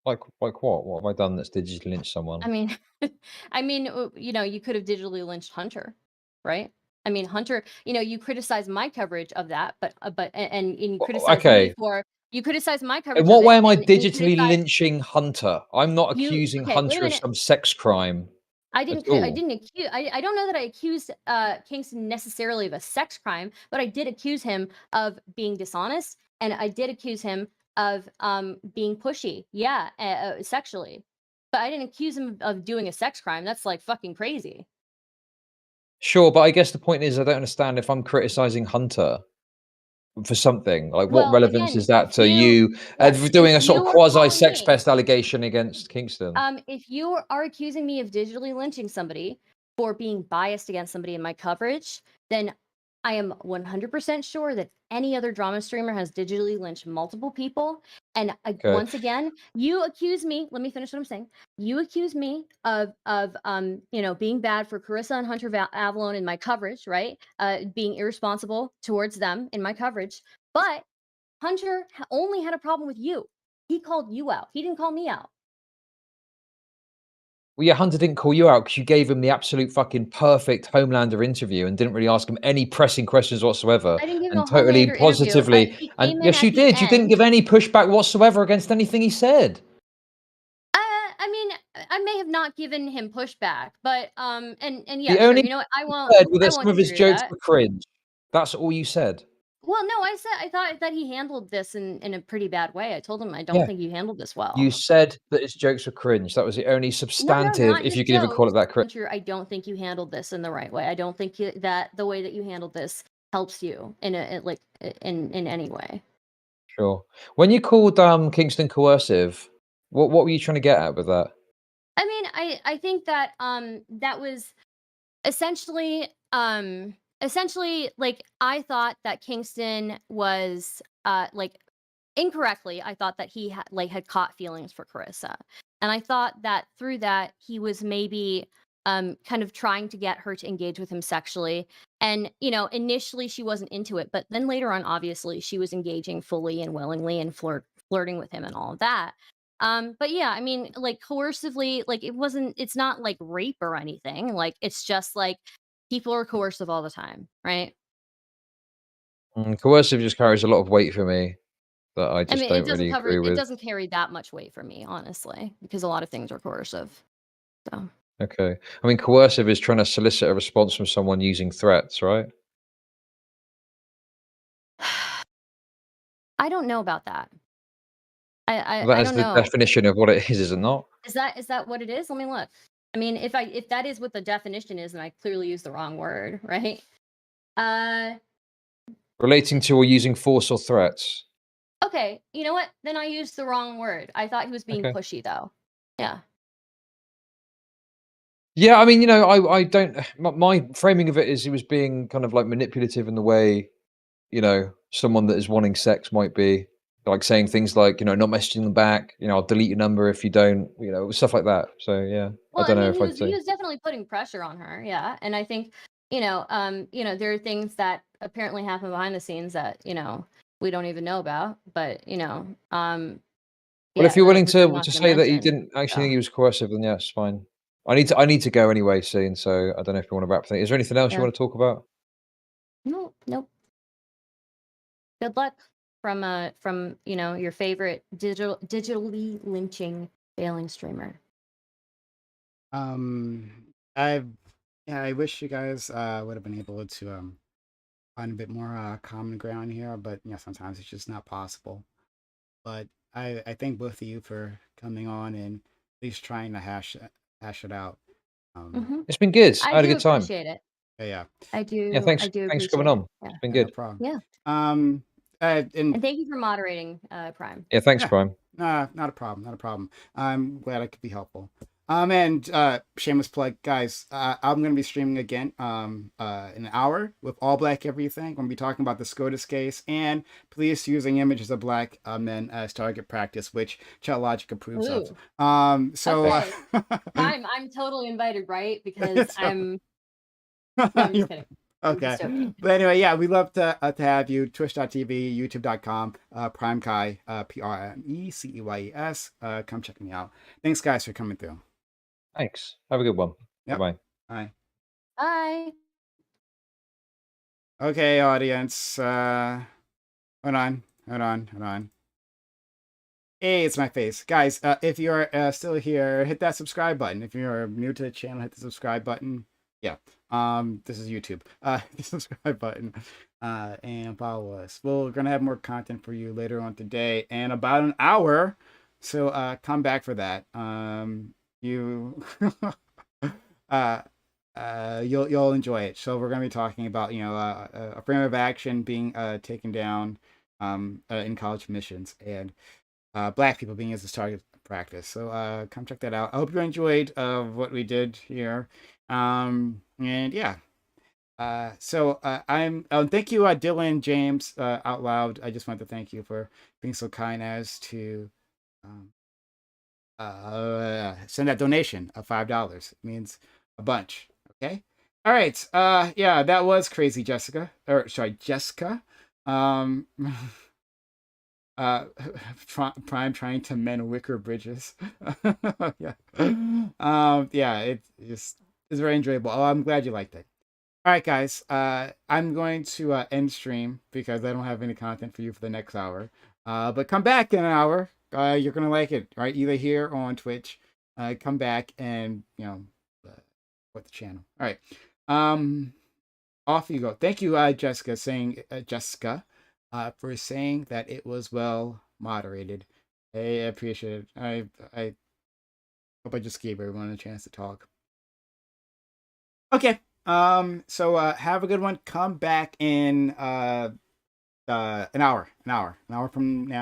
B: Like what? What have I done that's digitally lynched
C: I
B: someone?
C: mean, you could have digitally lynched Hunter, right? I mean, Hunter, you criticize my coverage of that, and you criticize me
B: Okay.
C: for you criticize my
B: In
C: coverage of
B: what way
C: it,
B: am I
C: and you
B: digitally
C: criticize
B: lynching Hunter? I'm not
C: you.
B: accusing
C: Okay, wait a
B: Hunter of
C: minute.
B: some sex crime at
C: I
B: all.
C: didn't accuse. I don't know that I accused Kingston necessarily of a sex crime, but I did accuse him of being dishonest, and I did accuse him of being pushy. Yeah, sexually, but I didn't accuse him of doing a sex crime. That's like fucking crazy.
B: Sure, but I guess the point is I don't understand if I'm criticizing Hunter for something, like what
C: Well,
B: relevance
C: again,
B: is that to you
C: yes,
B: for doing
C: if
B: a sort of
C: you are
B: quasi
C: calling
B: sex
C: me,
B: pest allegation against Kingston?
C: if you are accusing me of digitally lynching somebody, for being biased against somebody in my coverage, then I am 100% sure that any other drama streamer has digitally lynched multiple people. And
B: Okay.
C: once again, you accuse me. Let me finish what I'm saying. You accuse me of being bad for Carissa and Hunter Avalon in my coverage, right? Being irresponsible towards them in my coverage. But Hunter only had a problem with you. He called you out. He didn't call me out.
B: Well, yeah, Hunter didn't call you out because you gave him the absolute fucking perfect Homelander interview and didn't really ask him any pressing questions whatsoever,
C: I didn't give him
B: and
C: a
B: totally
C: Homelander interview.
B: positively.
C: He
B: And
C: came in
B: yes,
C: at
B: you
C: the
B: did. You didn't
C: end.
B: give any pushback whatsoever against anything he said.
C: I mean, I may have not given him pushback, but and yeah,
B: The
C: sure.
B: only
C: You know what? I
B: you said was that some
C: won't
B: of his
C: disagree with
B: jokes
C: that.
B: were cringe. That's all you said.
C: Well, no, I thought that he handled this in a pretty bad way. I told him I don't
B: Yeah.
C: think you handled this well.
B: You said that his jokes were cringe. That was the only
C: No,
B: substantive,
C: not
B: if
C: his
B: you can even call it
C: jokes.
B: that, cringe.
C: Hunter, I don't think you handled this in the right way. I don't think that the way that you handled this helps you in in any way.
B: Sure. When you called Kingston coercive, what were you trying to get at with that?
C: I mean, I think that that was essentially like I thought that Kingston was like incorrectly. I thought that he had caught feelings for Carissa, and I thought that through that he was maybe kind of trying to get her to engage with him sexually. And initially she wasn't into it, but then later on obviously she was engaging fully and willingly and flirting with him and all of that. But yeah, I mean, like coercively, like it's not like rape or anything. Like it's just like people are coercive all the time, right?
B: Coercive just carries a lot of weight for me that I
C: I
B: just
C: mean,
B: don't really agree
C: it
B: with.
C: doesn't carry that much weight for me, honestly, because a lot of things are coercive. So
B: Okay. I mean, coercive is trying to solicit a response from someone using threats, right?
C: I don't know about that.
B: Well, that
C: I
B: is
C: don't
B: the
C: know.
B: definition of what it is it not?
C: Is that what it is? Let me look. I mean, if that is what the definition is, then I clearly used the wrong word, right? Uh
B: Relating to or using force or threats.
C: okay, you know what? Then I used the wrong word. I thought he was being
B: Okay.
C: pushy though. Yeah.
B: Yeah, I mean, I don't. My framing of it is he was being kind of like manipulative in the way, someone that is wanting sex might be, like saying things like, not messaging them back. I'll delete your number if you don't. Stuff like that. So yeah, I
C: Well, I
B: don't know
C: mean,
B: if I'd
C: he
B: say.
C: was definitely putting pressure on her, yeah. And I think, there are things that apparently happen behind the scenes that, we don't even know about. But,
B: Well, if
C: yeah,
B: you're willing
C: which I'm
B: to
C: not
B: to
C: gonna
B: say that you
C: mention.
B: didn't actually
C: So
B: think he was coercive, then yeah, it's fine. I need to go anyway soon, so I don't know if you want to wrap things. Is there anything else you
C: yeah.
B: want to talk about?
C: No, nope. Good luck from, your favorite digitally lynching failing streamer.
A: Um, I yeah, I wish you guys would have been able to find a bit more common ground here, but sometimes it's just not possible. But I thank both of you for coming on and at least trying to hash it out. Um,
C: Hmm.
B: It's been good. I
C: I
B: had a
C: do
B: good time.
C: appreciate it.
A: yeah, yeah,
B: Yeah,
C: I do
B: thanks for coming
C: appreciate it.
B: on.
C: Yeah.
B: It's been
A: yeah, no
B: good.
A: problem.
C: Yeah.
A: Um, and
C: And thank you for moderating, Prime.
B: Yeah, thanks,
A: yeah,
B: Prime.
A: not a problem, not a problem. I'm glad I could be helpful. And shameless plug, guys. I'm gonna be streaming again. In an hour with all black everything. I'm gonna be talking about the SCOTUS case and police using images of black men as target practice, which Chat Logic approves of.
C: Ooh.
A: So
C: Okay. I'm totally invited, right? Because
A: so
C: no, I'm just kidding. I'm
A: okay.
C: just joking.
A: But anyway, yeah, we'd love to have you. Twitch.tv, youtube.com, PrimeKai, PRMECEYES. Come check me out. Thanks, guys, for coming through.
B: Thanks. Have a good one.
A: Yep.
B: Bye-bye.
A: Bye.
C: Bye.
A: Okay, audience. Hold on. Hey, it's my face. Guys, if you're still here, hit that subscribe button. If you're new to the channel, hit the subscribe button. Yeah. This is YouTube. Hit the subscribe button. And follow us. We're gonna have more content for you later on today in about an hour. So come back for that. You you'll enjoy it. So we're gonna be talking about a frame of action being taken down in college missions, and black people being used as target practice. So come check that out. I hope you enjoyed what we did here. And yeah. I'm thank you, Dylan James, out loud. I just want to thank you for being so kind as to send that donation of $5. It means a bunch. Okay. All right. Yeah, that was crazy, Jessica. Or sorry, Jessica. Um, uh, Prime trying to mend wicker bridges. Yeah. Yeah. It's very enjoyable. Oh, I'm glad you liked it. All right, guys. I'm going to end stream because I don't have any content for you for the next hour. But come back in an hour. You're gonna like it, right? Either here or on Twitch. Come back and with the channel. All right. Off you go. Thank you, Jessica, for saying that it was well moderated. I appreciate it. I hope I just gave everyone a chance to talk. Okay. So have a good one. Come back in an hour from now.